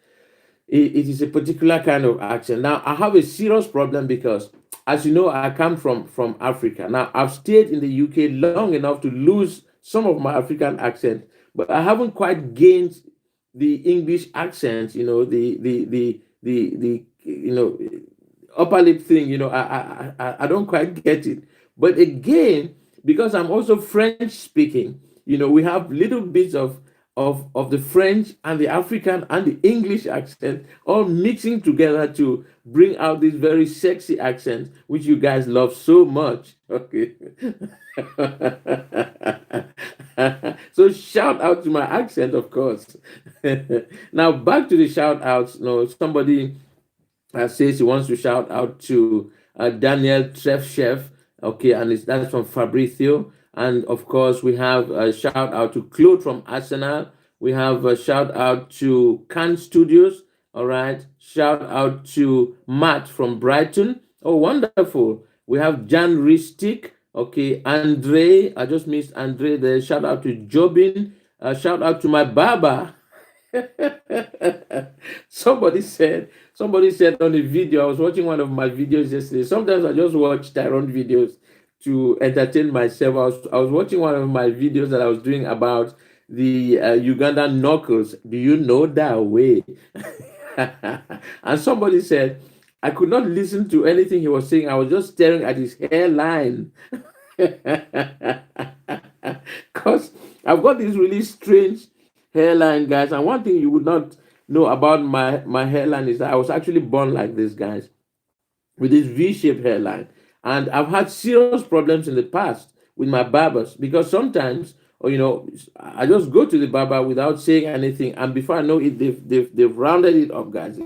it is a particular kind of accent. Now I have a serious problem because, as you know, I come from Africa. Now I've stayed in the UK long enough to lose some of my African accent, but I haven't quite gained the English accent. You know, the upper lip thing. You know, I don't quite get it. But again, because I'm also French speaking, you know, we have little bits of the French and the African and the English accent all mixing together to bring out this very sexy accent which you guys love so much. Okay. So shout out to my accent, of course. Now back to the shout outs. No, somebody says he wants to shout out to Daniel Trefchef. Okay, and that's from Fabrizio. And of course, we have a shout out to Claude from Arsenal. We have a shout out to Can Studios. All right. Shout out to Matt from Brighton. Oh, wonderful. We have Jan Ristic. Okay, Andre. I just missed Andre there. Shout out to Jobin. Shout out to my Baba. Somebody said on a video, I was watching one of my videos yesterday. Sometimes I just watch Tyrone videos to entertain myself. I was watching one of my videos that I was doing about the Ugandan knuckles. Do you know that way? And somebody said, I could not listen to anything he was saying. I was just staring at his hairline. Because I've got this really strange hairline, guys. And one thing you would not know about my hairline is that I was actually born like this, guys, with this V-shaped hairline. And I've had serious problems in the past with my barbers because sometimes, or I just go to the barber without saying anything, and before I know it, they've rounded it up, guys.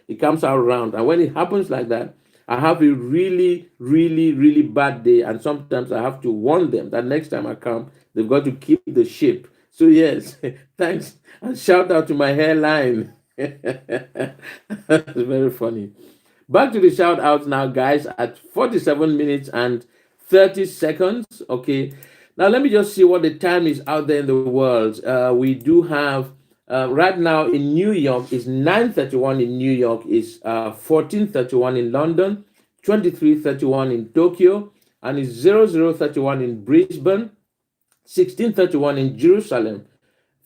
It comes out round, and when it happens like that, I have a really, really, really bad day, and sometimes I have to warn them that next time I come, they've got to keep the shape. So yes, thanks, and shout out to my hairline. That's very funny. Back to the shout outs now, guys, at 47 minutes and 30 seconds. Okay. Now, let me just see what the time is out there in the world. We do have right now in New York is 9:31 in New York, is 14:31 in London, 23:31 in Tokyo, and is 00:31 in Brisbane, 16:31 in Jerusalem,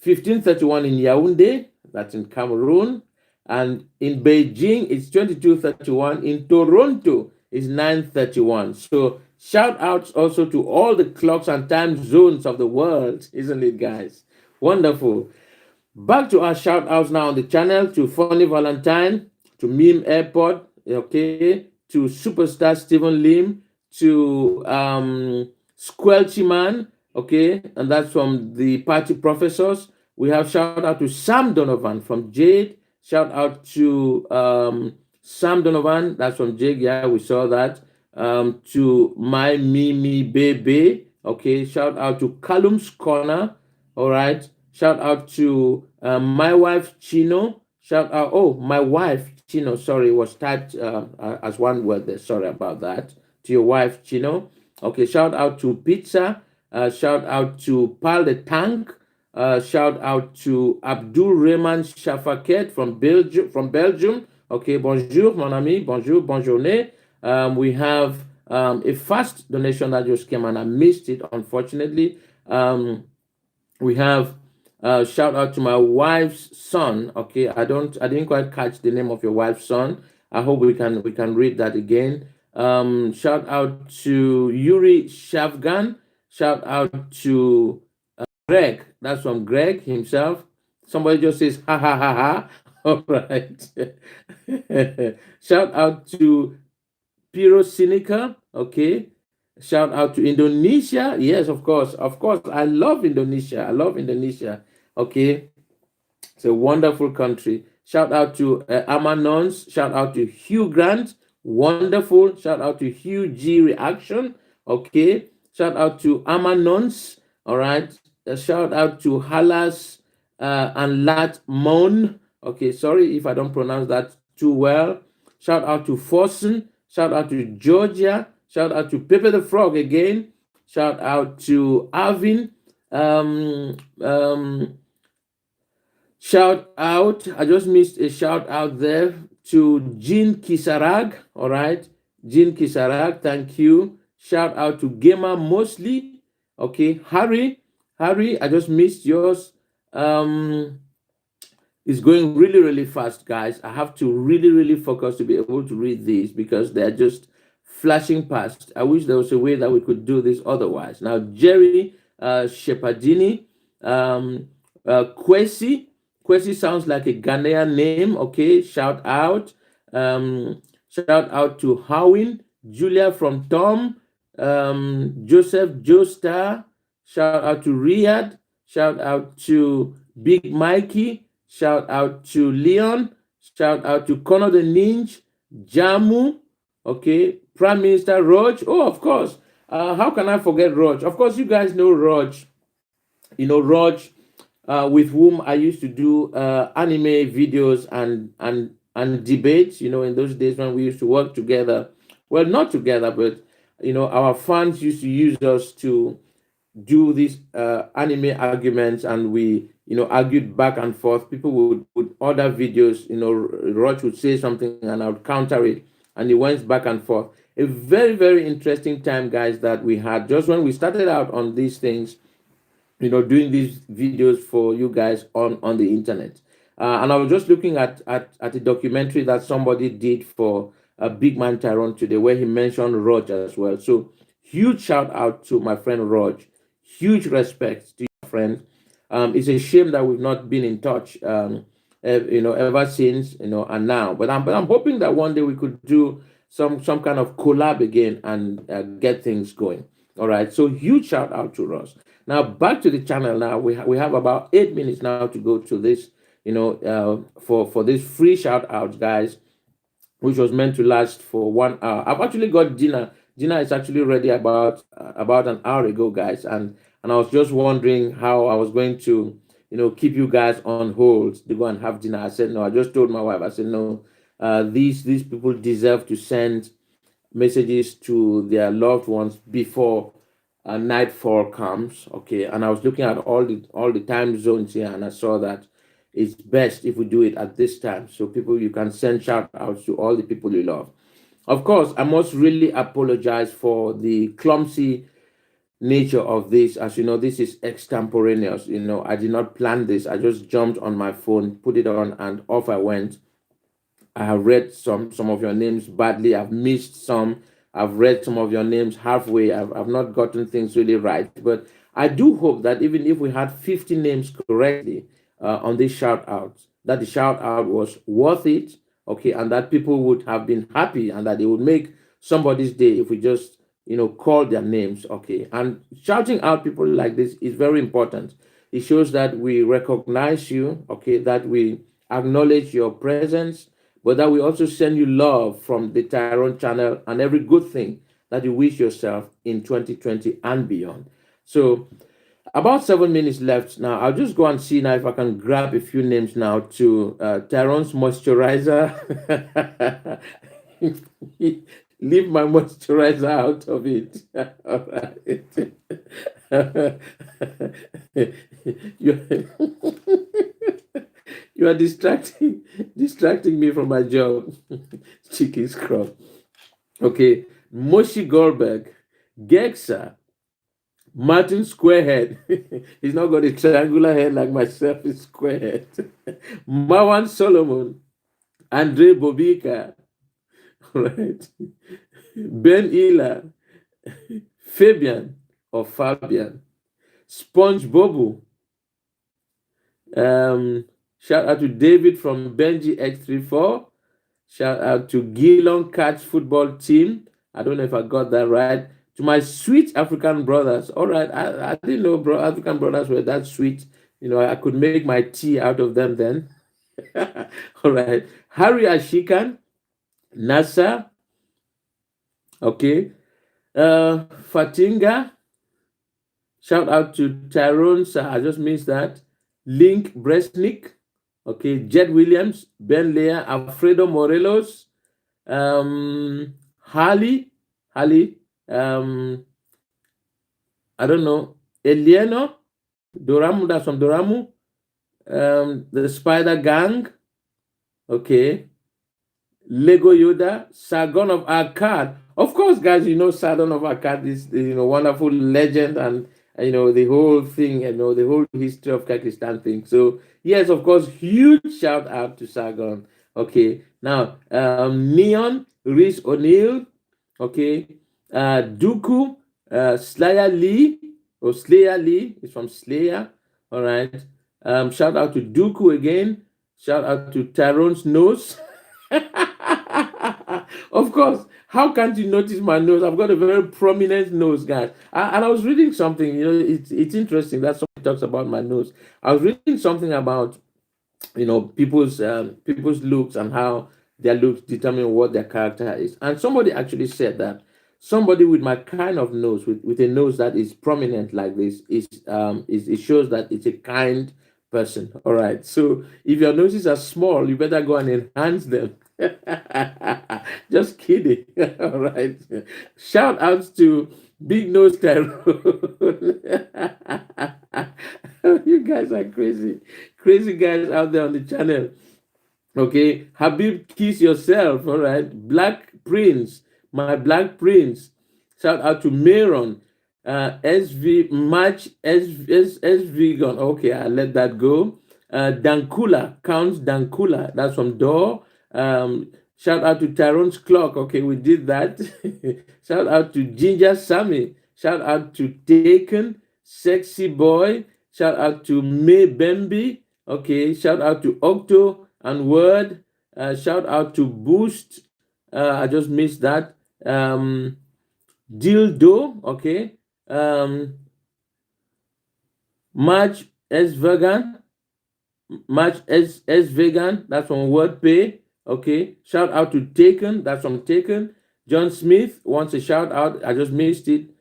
15:31 in Yaoundé, that's in Cameroon, and in Beijing it's 22:31. In Toronto is 9:31. So shout outs also to all the clocks and time zones of the world, isn't it, guys? Wonderful. Back to our shout outs now on the channel, to Funny Valentine, to Meme Airport, okay, to Superstar Stephen Lim, to Squelchy Man, okay, and that's from the Party Professors. We have shout out to Sam Donovan from Jade. Shout out to Sam Donovan, that's from Jade. Yeah, we saw that. To My Mimi Baby, okay. Shout out to Callum's Corner, all right. Shout out to my wife Chino. Shout out, oh, my wife Chino. Sorry, it was typed as one word there. Sorry about that. To your wife Chino. Okay. Shout out to Pizza. Shout out to Pal the Tank. Shout out to Abdul Rehman Shafaket from Belgium. Okay. Bonjour, mon ami. Bonjour, bonjourne. We have a fast donation that just came and I missed it, unfortunately. We have shout out to my wife's son. Okay, I didn't quite catch the name of your wife's son. I hope we can read that again. Shout out to Yuri Shavgan. Shout out to Greg. That's from Greg himself. Somebody just says ha ha ha ha. All right. Shout out to Piro Sinica. Okay. Shout out to Indonesia. Yes, of course. Of course. I love Indonesia. Okay. It's a wonderful country. Shout out to Amanons. Shout out to Hugh Grant. Wonderful. Shout out to Hugh G Reaction. Okay. Shout out to Amanons. All right. Shout out to Halas and Lat Mon. Okay, sorry if I don't pronounce that too well. Shout out to Forsen. Shout out to Georgia. Shout out to Pepe the Frog again. Shout out to Alvin. Um, um, Shout out, I just missed a shout out there to Jean Kisarag. All right, Jean Kisarag, thank you. Shout out to Gamer Mostly. Okay, Harry, I just missed yours. Um, it's going really, really fast, guys. I have to really, really focus to be able to read these because they're just flashing past. I wish there was a way that we could do this otherwise. Now, Jerry Shepardini, um, Kwesi. Kwesi sounds like a Ghanaian name. Okay, shout out. Shout out to Howin, Julia from Tom, Joseph Joestar. Shout out to Riyadh. Shout out to Big Mikey. Shout out to Leon. Shout out to Conor the Ninja, Jamu. Okay, Prime Minister Roj. Oh, of course. How can I forget Roj? Of course, you guys know Roj. You know Roj, with whom I used to do anime videos and debates. You know, in those days when we used to work together. Well, not together, but our fans used to use us to do these anime arguments, and we argued back and forth. People would order videos. Roch would say something and I would counter it, and it went back and forth. A very, very interesting time, guys, that we had just when we started out on these things, doing these videos for you guys on the internet. And I was just looking at a documentary that somebody did for Big Man Tyrone today, where he mentioned Rog as well. So huge shout out to my friend Rog. Huge respect to your friend. It's a shame that we've not been in touch, ever since, and now. But I'm hoping that one day we could do some kind of collab again and get things going. All right. So huge shout out to Ross. Now back to the channel. Now we have about 8 minutes now to go to this. For this free shout out, guys, which was meant to last for 1 hour. I've actually got dinner. Dinner is actually ready about an hour ago, guys, and I was just wondering how I was going to, keep you guys on hold to go and have dinner. I said no. I just told my wife. I said no. These people deserve to send messages to their loved ones before nightfall comes. Okay, and I was looking at all the time zones here, and I saw that it's best if we do it at this time, so people you can send shout outs to all the people you love. Of course, I must really apologize for the clumsy nature of this. As you know, this is extemporaneous. I did not plan this. I just jumped on my phone, put it on, and off I went. I have read some of your names badly. I've missed some. I've read some of your names halfway. I've not gotten things really right. But I do hope that even if we had 50 names correctly on this shout out, that the shout out was worth it. Okay, and that people would have been happy and that it would make somebody's day if we just call their names. Okay, and shouting out people like this is very important. It shows that we recognize you. Okay, that we acknowledge your presence, but that we also send you love from the Tyrone channel and every good thing that you wish yourself in 2020 and beyond. So, about 7 minutes left now. I'll just go and see now if I can grab a few names now to Tyrone's moisturizer. Leave my moisturizer out of it. All right. You are distracting me from my job. Cheeky scrub. Okay, Moshi Goldberg, Gexa, Martin Squarehead. He's not got a triangular head like myself, it's square head. Marwan Solomon, Andre Bobika, right? Ben Ela, Fabian or Fabian, Sponge Bobu. Shout out to David from Benji X34. Shout out to Geelong Cats football team. I don't know if I got that right. To my sweet African brothers. All right, I didn't know African brothers were that sweet. I could make my tea out of them then. All right. Harry Ashikan, Nasa. Okay. Fatinga. Shout out to Tyrone. I just missed that. Link Bresnik, okay, Jed Williams, Ben Leah, Alfredo Morelos, Harley, um, I don't know, Elieno, Doramu, that's from Doramu, the Spider Gang, okay, Lego Yoda, Sargon of Akkad. Of course, guys, you know Sargon of Akkad is wonderful legend and the whole thing, the whole history of Kyrgyzstan thing. So yes, of course, huge shout out to Sargon. Okay, now Neon, Rhys O'Neill, okay, Dooku, Slayer Lee is from Slayer. All right. Shout out to Dooku again. Shout out to Tyrone's nose. Of course, how can't you notice my nose? I've got a very prominent nose, guys. And I was reading something, it's interesting that somebody talks about my nose. I was reading something about people's looks and how their looks determine what their character is. And somebody actually said that somebody with my kind of nose, with a nose that is prominent like this, is it shows that it's a kind person. All right. So if your noses are small, you better go and enhance them. Just kidding. All right. Shout outs to Big Nose Tyrone. You guys are crazy. Crazy guys out there on the channel. Okay. Habib, kiss yourself. All right. Black Prince. My Black Prince. Shout out to Meron. SV Match S Vegan. Okay, I'll let that go. Dankula, Counts Dankula. That's from Door. Shout out to Tyrone's Clock. Okay, we did that. Shout out to Ginger Sammy. Shout out to Taken, Sexy Boy. Shout out to May Bemby. Okay, shout out to Octo and Word. Shout out to Boost. I just missed that. Dildo. Okay. March S Vegan. March S Vegan. That's from WordPay. Okay. Shout out to Taken. That's from Taken. John Smith wants a shout out. I just missed it.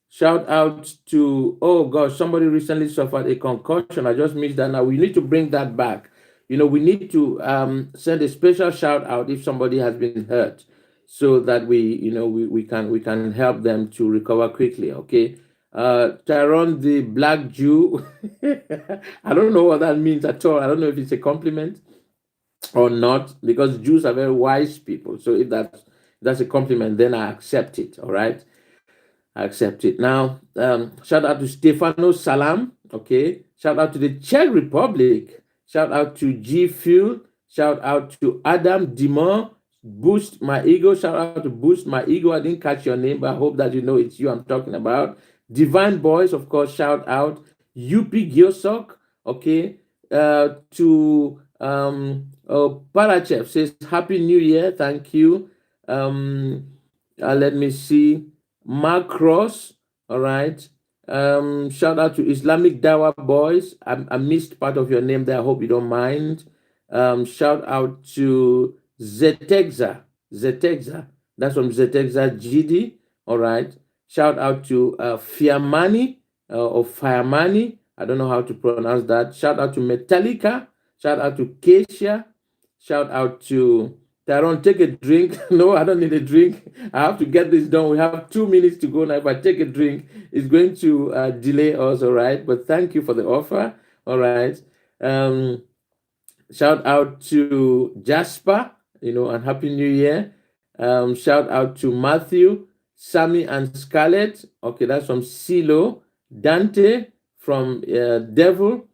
Shout out to, oh gosh, somebody recently suffered a concussion. I just missed that. Now we need to bring that back. We need to send a special shout out if somebody has been hurt, so that we can help them to recover quickly. Okay. Tyrone the Black Jew. I don't know what that means at all. I don't know if it's a compliment or not, because Jews are very wise people. So if that's a compliment, then I accept it. All right. I accept it. Now, shout out to Stefano Salam. Okay. Shout out to the Czech Republic. Shout out to G Fuel. Shout out to Adam Dimon. Boost My Ego. Shout out to Boost My Ego. I didn't catch your name, but I hope that you know it's you I'm talking about. Divine Boys, of course, shout out. UP Giosok. Okay. To Parachef says Happy New Year. Thank you. Let me see. Mark Cross, all right. Shout out to Islamic Dawa Boys. I missed part of your name there. I hope you don't mind. Shout out to Zetexa. That's from Zetexa GD. All right. Shout out to Fiamani or Fiamani. I don't know how to pronounce that. Shout out to Metallica. Shout out to Keisha. Shout out to Tyrone, take a drink. No, I don't need a drink. I have to get this done. We have 2 minutes to go now. If I take a drink, it's going to delay us, all right? But thank you for the offer, all right? Shout out to Jasper, and Happy New Year. Shout out to Matthew, Sammy, and Scarlett. Okay, that's from Silo. Dante from Devil.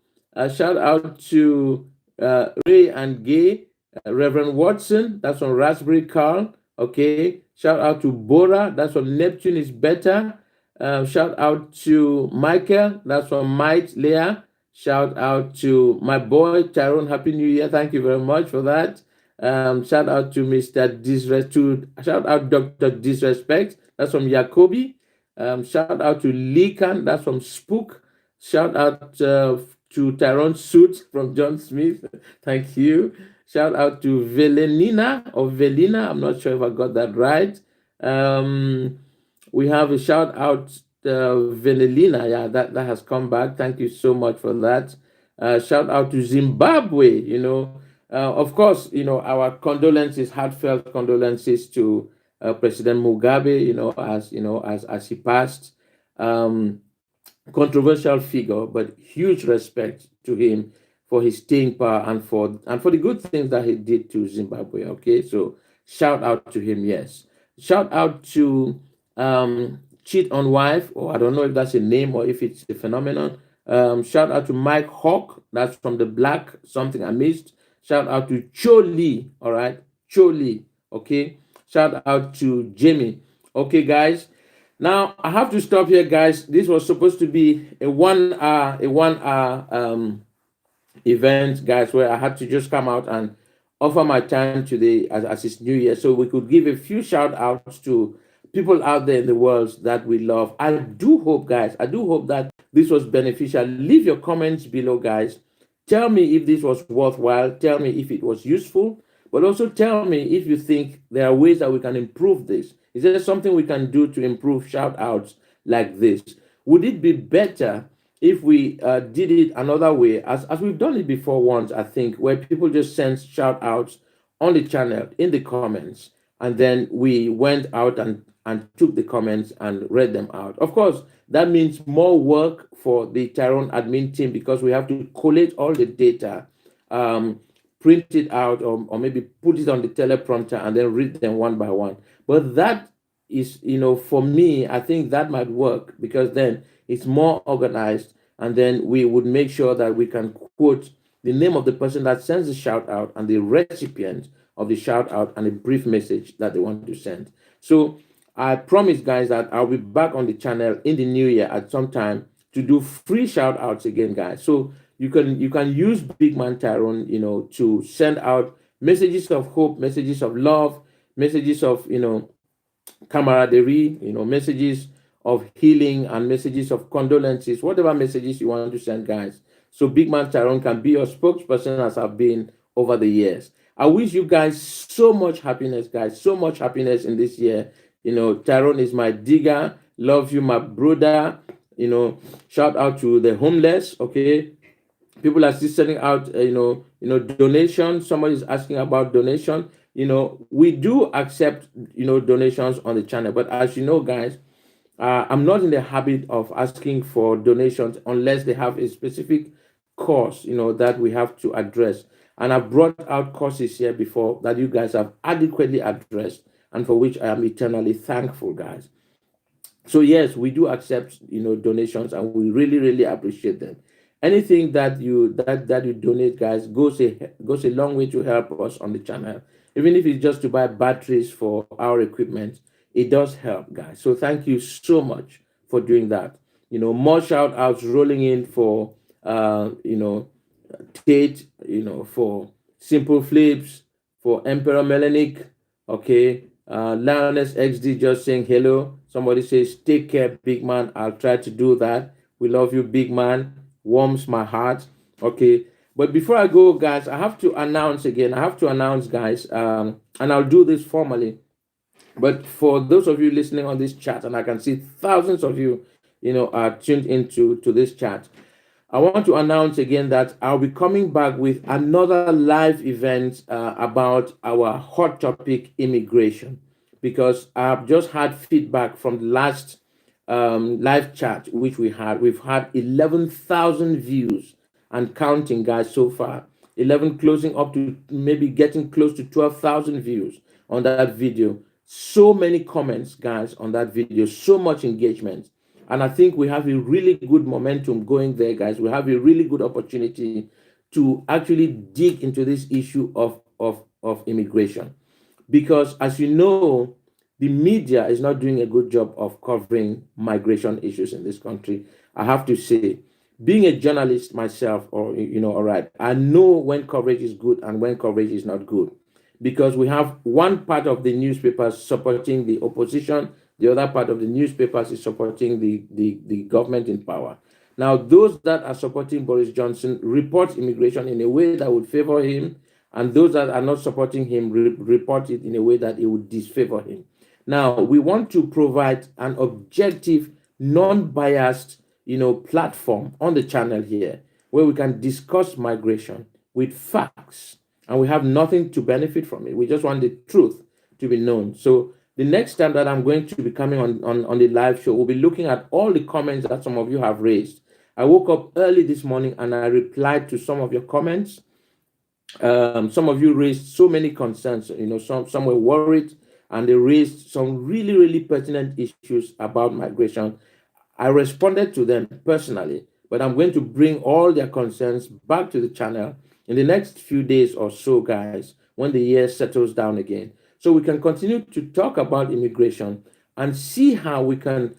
Shout out to Ray and Gay. Reverend Watson, that's from Raspberry Carl. Okay. Shout out to Bora, that's from Neptune is Better. Shout out to Michael, that's from Might Leah. Shout out to my boy Tyrone, Happy New Year. Thank you very much for that. Shout out to Mr. Disrespect, shout out Dr. Disrespect, that's from Jacobi. Shout out to Lekan, that's from Spook. Shout out to Tyrone Suit from John Smith. Thank you. Shout out to Velenina or Velina. I'm not sure if I got that right. We have a shout out Venelina, yeah, that has come back. Thank you so much for that. Shout out to Zimbabwe. Of course, our condolences, heartfelt condolences to President Mugabe. As he passed. Um, Controversial figure, but huge respect to him for his staying power and for the good things that he did to Zimbabwe. Okay, so shout out to him. Yes, shout out to cheat on wife, or I don't know if that's a name or if it's a phenomenon. Shout out to Mike Hawk. That's from the Black Something I Missed. Shout out to Cho Lee. All right, Cho Lee. Okay. Shout out to Jimmy. Okay, guys. Now I have to stop here, guys. This was supposed to be a 1 hour event, guys, where I had to just come out and offer my time today as it's New Year, so we could give a few shout outs to people out there in the world that we love. I do hope, guys, I do hope that this was beneficial. Leave your comments below, guys. Tell me if this was worthwhile. Tell me if it was useful. But also tell me if you think there are ways that we can improve this. Is there something we can do to improve shout outs like this? Would it be better if we did it another way, as we've done it before once, I think, where people just send shout outs on the channel in the comments, and then we went out and took the comments and read them out. Of course, that means more work for the Tyrone admin team because we have to collate all the data, print it out, or maybe put it on the teleprompter and then read them one by one. But that is, for me, I think that might work because then it's more organized, and then we would make sure that we can quote the name of the person that sends the shout out and the recipient of the shout out and a brief message that they want to send. So I promise, guys, that I'll be back on the channel in the new year at some time to do free shout outs again, guys. So you can use Big Man Tyrone, to send out messages of hope, messages of love, messages of camaraderie, messages of healing and messages of condolences, whatever messages you want to send, guys. So Big Man Tyrone can be your spokesperson as I've been over the years. I wish you guys so much happiness, guys, so much happiness in this year. Tyrone is my digger. Love you, my brother. Shout out to the homeless. Okay, people are still sending out donation. Somebody is asking about donation. We do accept donations on the channel, but as you know, guys, I'm not in the habit of asking for donations unless they have a specific cause that we have to address. And I've brought out causes here before that you guys have adequately addressed, and for which I am eternally thankful, guys. So yes, we do accept donations, and we really really appreciate them. Anything that you donate, guys, goes a long way to help us on the channel. Even if it's just to buy batteries for our equipment, it does help, guys. So thank you so much for doing that. More shout outs rolling in for Tate, for Simple Flips, for Emperor Melanic. Okay, Lioness XD just saying hello. Somebody says, take care, big man. I'll try to do that. We love you, big man. Warms my heart. Okay. But before I go, guys, I have to announce again. I have to announce, guys, and I'll do this formally. But for those of you listening on this chat, and I can see thousands of you, are tuned into this chat. I want to announce again that I'll be coming back with another live event about our hot topic, immigration, because I've just had feedback from the last live chat which we had. We've had 11,000 views and counting, guys, so far. 11 closing up to maybe getting close to 12,000 views on that video. So many comments, guys, on that video. So much engagement. And I think we have a really good momentum going there, guys. We have a really good opportunity to actually dig into this issue of immigration. Because as you know, the media is not doing a good job of covering migration issues in this country. I have to say, being a journalist myself, all right, I know when coverage is good and when coverage is not good. Because we have one part of the newspapers supporting the opposition, the other part of the newspapers is supporting the government in power. Now, those that are supporting Boris Johnson report immigration in a way that would favor him, and those that are not supporting him report it in a way that it would disfavor him. Now, we want to provide an objective non-biased, platform on the channel here where we can discuss migration with facts, and we have nothing to benefit from it. We just want the truth to be known. So the next time that I'm going to be coming on the live show, we'll be looking at all the comments that some of you have raised. I woke up early this morning and I replied to some of your comments. Some of you raised so many concerns. Some were worried, and they raised some really, really pertinent issues about migration. I responded to them personally, but I'm going to bring all their concerns back to the channel in the next few days or so, guys, when the year settles down again. So we can continue to talk about immigration and see how we can,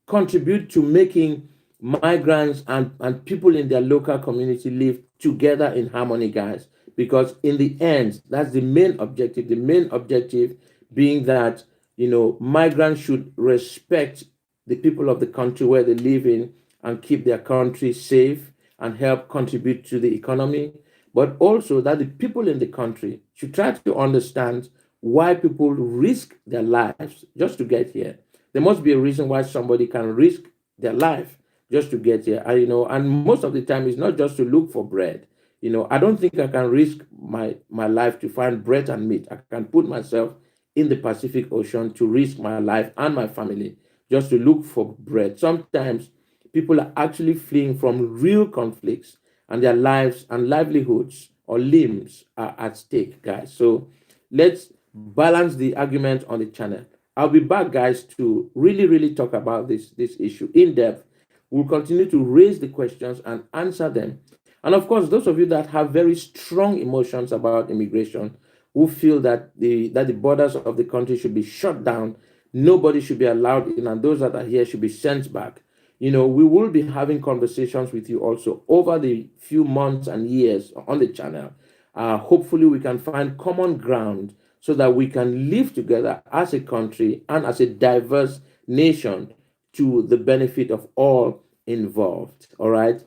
contribute to making migrants and people in their local community live together in harmony, guys. Because in the end, that's the main objective. The main objective being that, migrants should respect the people of the country where they live in and keep their country safe and help contribute to the economy, but also that the people in the country should try to understand why people risk their lives just to get here. There must be a reason why somebody can risk their life just to get here. And most of the time it's not just to look for bread. I don't think I can risk my life to find bread and meat. I can put myself in the Pacific Ocean to risk my life and my family just to look for bread. Sometimes people are actually fleeing from real conflicts, and their lives and livelihoods or limbs are at stake, guys. So let's balance the argument on the channel. I'll be back, guys, to really, really talk about this issue in depth. We'll continue to raise the questions and answer them. And of course, those of you that have very strong emotions about immigration, who feel that the borders of the country should be shut down, nobody should be allowed in, and those that are here should be sent back. We will be having conversations with you also over the few months and years on the channel. Hopefully, we can find common ground so that we can live together as a country and as a diverse nation to the benefit of all involved. All right.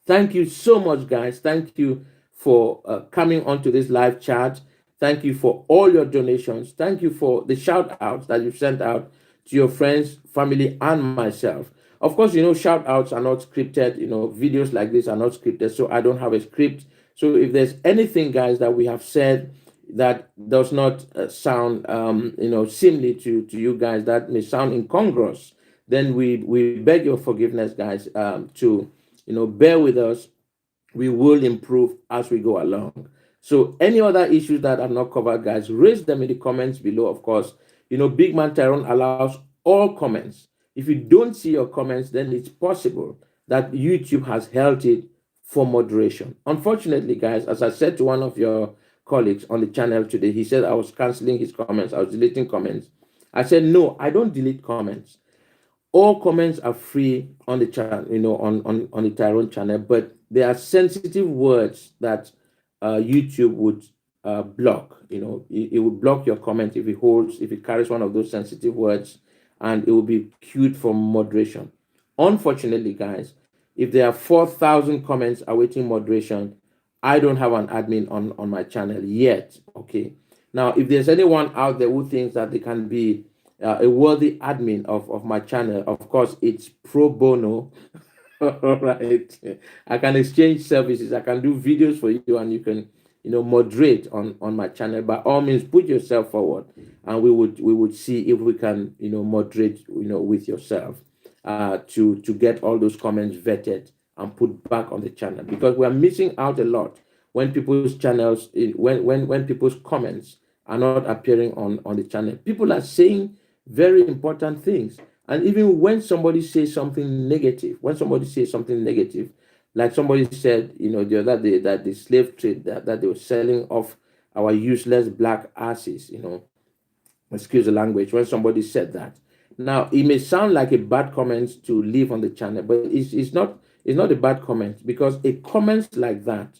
Thank you so much, guys. Thank you for coming onto this live chat. Thank you for all your donations. Thank you for the shout outs that you've sent out to your friends, family, and myself. Of course, shout outs are not scripted. Videos like this are not scripted, so I don't have a script. So if there's anything, guys, that we have said that does not sound, seemly to you guys, that may sound incongruous, then we beg your forgiveness, guys, to bear with us. We will improve as we go along. So any other issues that are not covered, guys, raise them in the comments below. Of course, Big Man Tyrone allows all comments. If you don't see your comments, then it's possible that YouTube has held it for moderation. Unfortunately, guys, as I said to one of your colleagues on the channel today, he said I was canceling his comments, I was deleting comments. I said, no, I don't delete comments. All comments are free on the channel, on the Tyrone channel, but there are sensitive words that YouTube would block. It would block your comment if it carries one of those sensitive words, and it will be queued for moderation. Unfortunately, guys, if there are 4,000 comments awaiting moderation, I don't have an admin on my channel yet. Okay. Now, if there's anyone out there who thinks that they can be a worthy admin of my channel, of course, it's pro bono. All right. I can exchange services. I can do videos for you, and you can, moderate on my channel. By all means, put yourself forward, and we would see if we can, moderate, with yourself, to get all those comments vetted and put back on the channel, because we are missing out a lot when people's channels, when people's comments are not appearing on the channel. People are saying very important things. And even when somebody says something negative, like somebody said, the other day, that the slave trade, that they were selling off our useless black asses, excuse the language, when somebody said that. Now, it may sound like a bad comment to leave on the channel, but it's not a bad comment, because a comment like that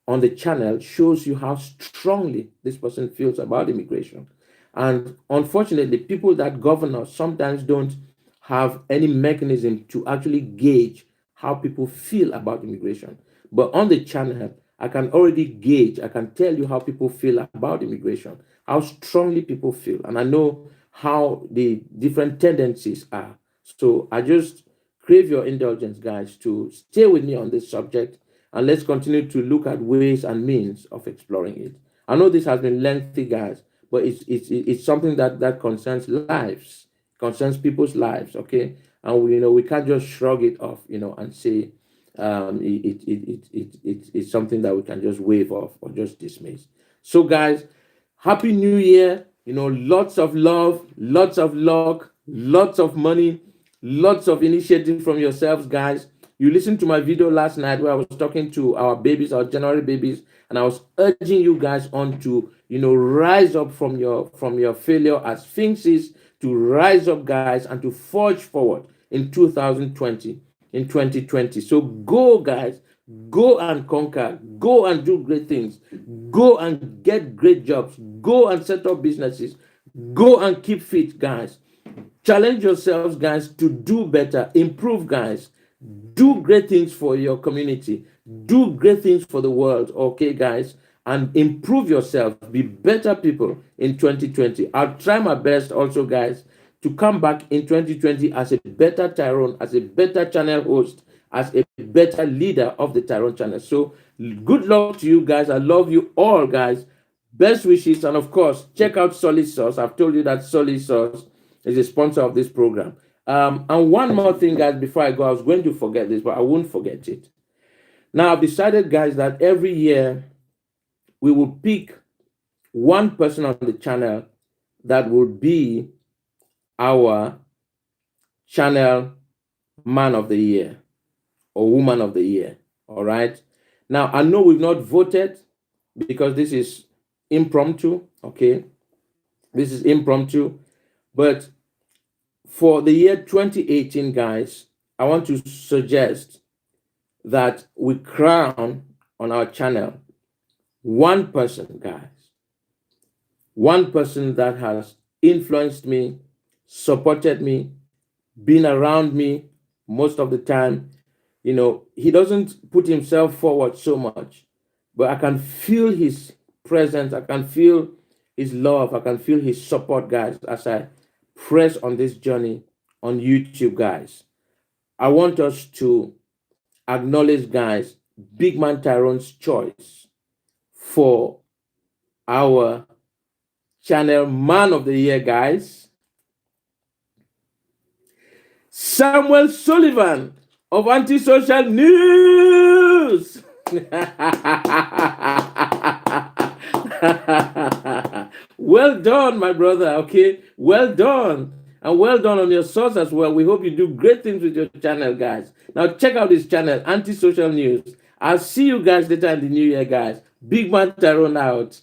on the channel shows you how strongly this person feels about immigration. And unfortunately, people that govern us sometimes don't have any mechanism to actually gauge how people feel about immigration. But on the channel, I can already gauge, I can tell you how people feel about immigration, how strongly people feel. And I know how the different tendencies are So I just crave your indulgence, guys, to stay with me on this subject, and let's continue to look at ways and means of exploring it. I know this has been lengthy, guys, but it's something that concerns lives, concerns people's lives, okay? And we can't just shrug it off, and say it's something that we can just wave off or just dismiss. So, guys, happy new year. Lots of love, lots of luck, lots of money, lots of initiative from yourselves, guys. You listened to my video last night where I was talking to our babies, our January babies, and I was urging you guys on to rise up from your failure as sphinxes, to rise up, guys, and to forge forward in 2020, in 2020. So go, guys, go and conquer, go and do great things, go and get great jobs, go and set up businesses, go and keep fit, guys. Challenge yourselves, guys, to do better, improve, guys. Do great things for your community, do great things for the world, okay, guys, and improve yourself, be better people in 2020. I'll try my best also, guys, to come back in 2020 as a better Tyrone, as a better channel host, as a better leader of the Tyrone channel. So good luck to you guys. I love you all, guys. Best wishes, and of course, check out Solid Sauce. I've told you that Solid Sauce is a sponsor of this program. And one more thing, guys, before I go, I was going to forget this, but I won't forget it. Now, I've decided, guys, that every year we will pick one person on the channel that will be our channel man of the year or woman of the year. All right. Now, I know we've not voted because this is impromptu. Okay. This is impromptu. But for the year 2018, guys, I want to suggest that we crown on our channel one person, guys. One person that has influenced me, supported me, been around me most of the time. He doesn't put himself forward so much, but I can feel his presence. I can feel his love. I can feel his support, guys, as I press on this journey on YouTube, guys. I want us to acknowledge, guys, Big Man Tyrone's choice for our channel man of the year, guys. Samuel Sullivan of Antisocial News. Well done, my brother. Okay, well done. And well done on your source as well. We hope you do great things with your channel, guys. Now check out this channel, Antisocial News. I'll see you guys later in the new year, guys. Big Man Tyrone out.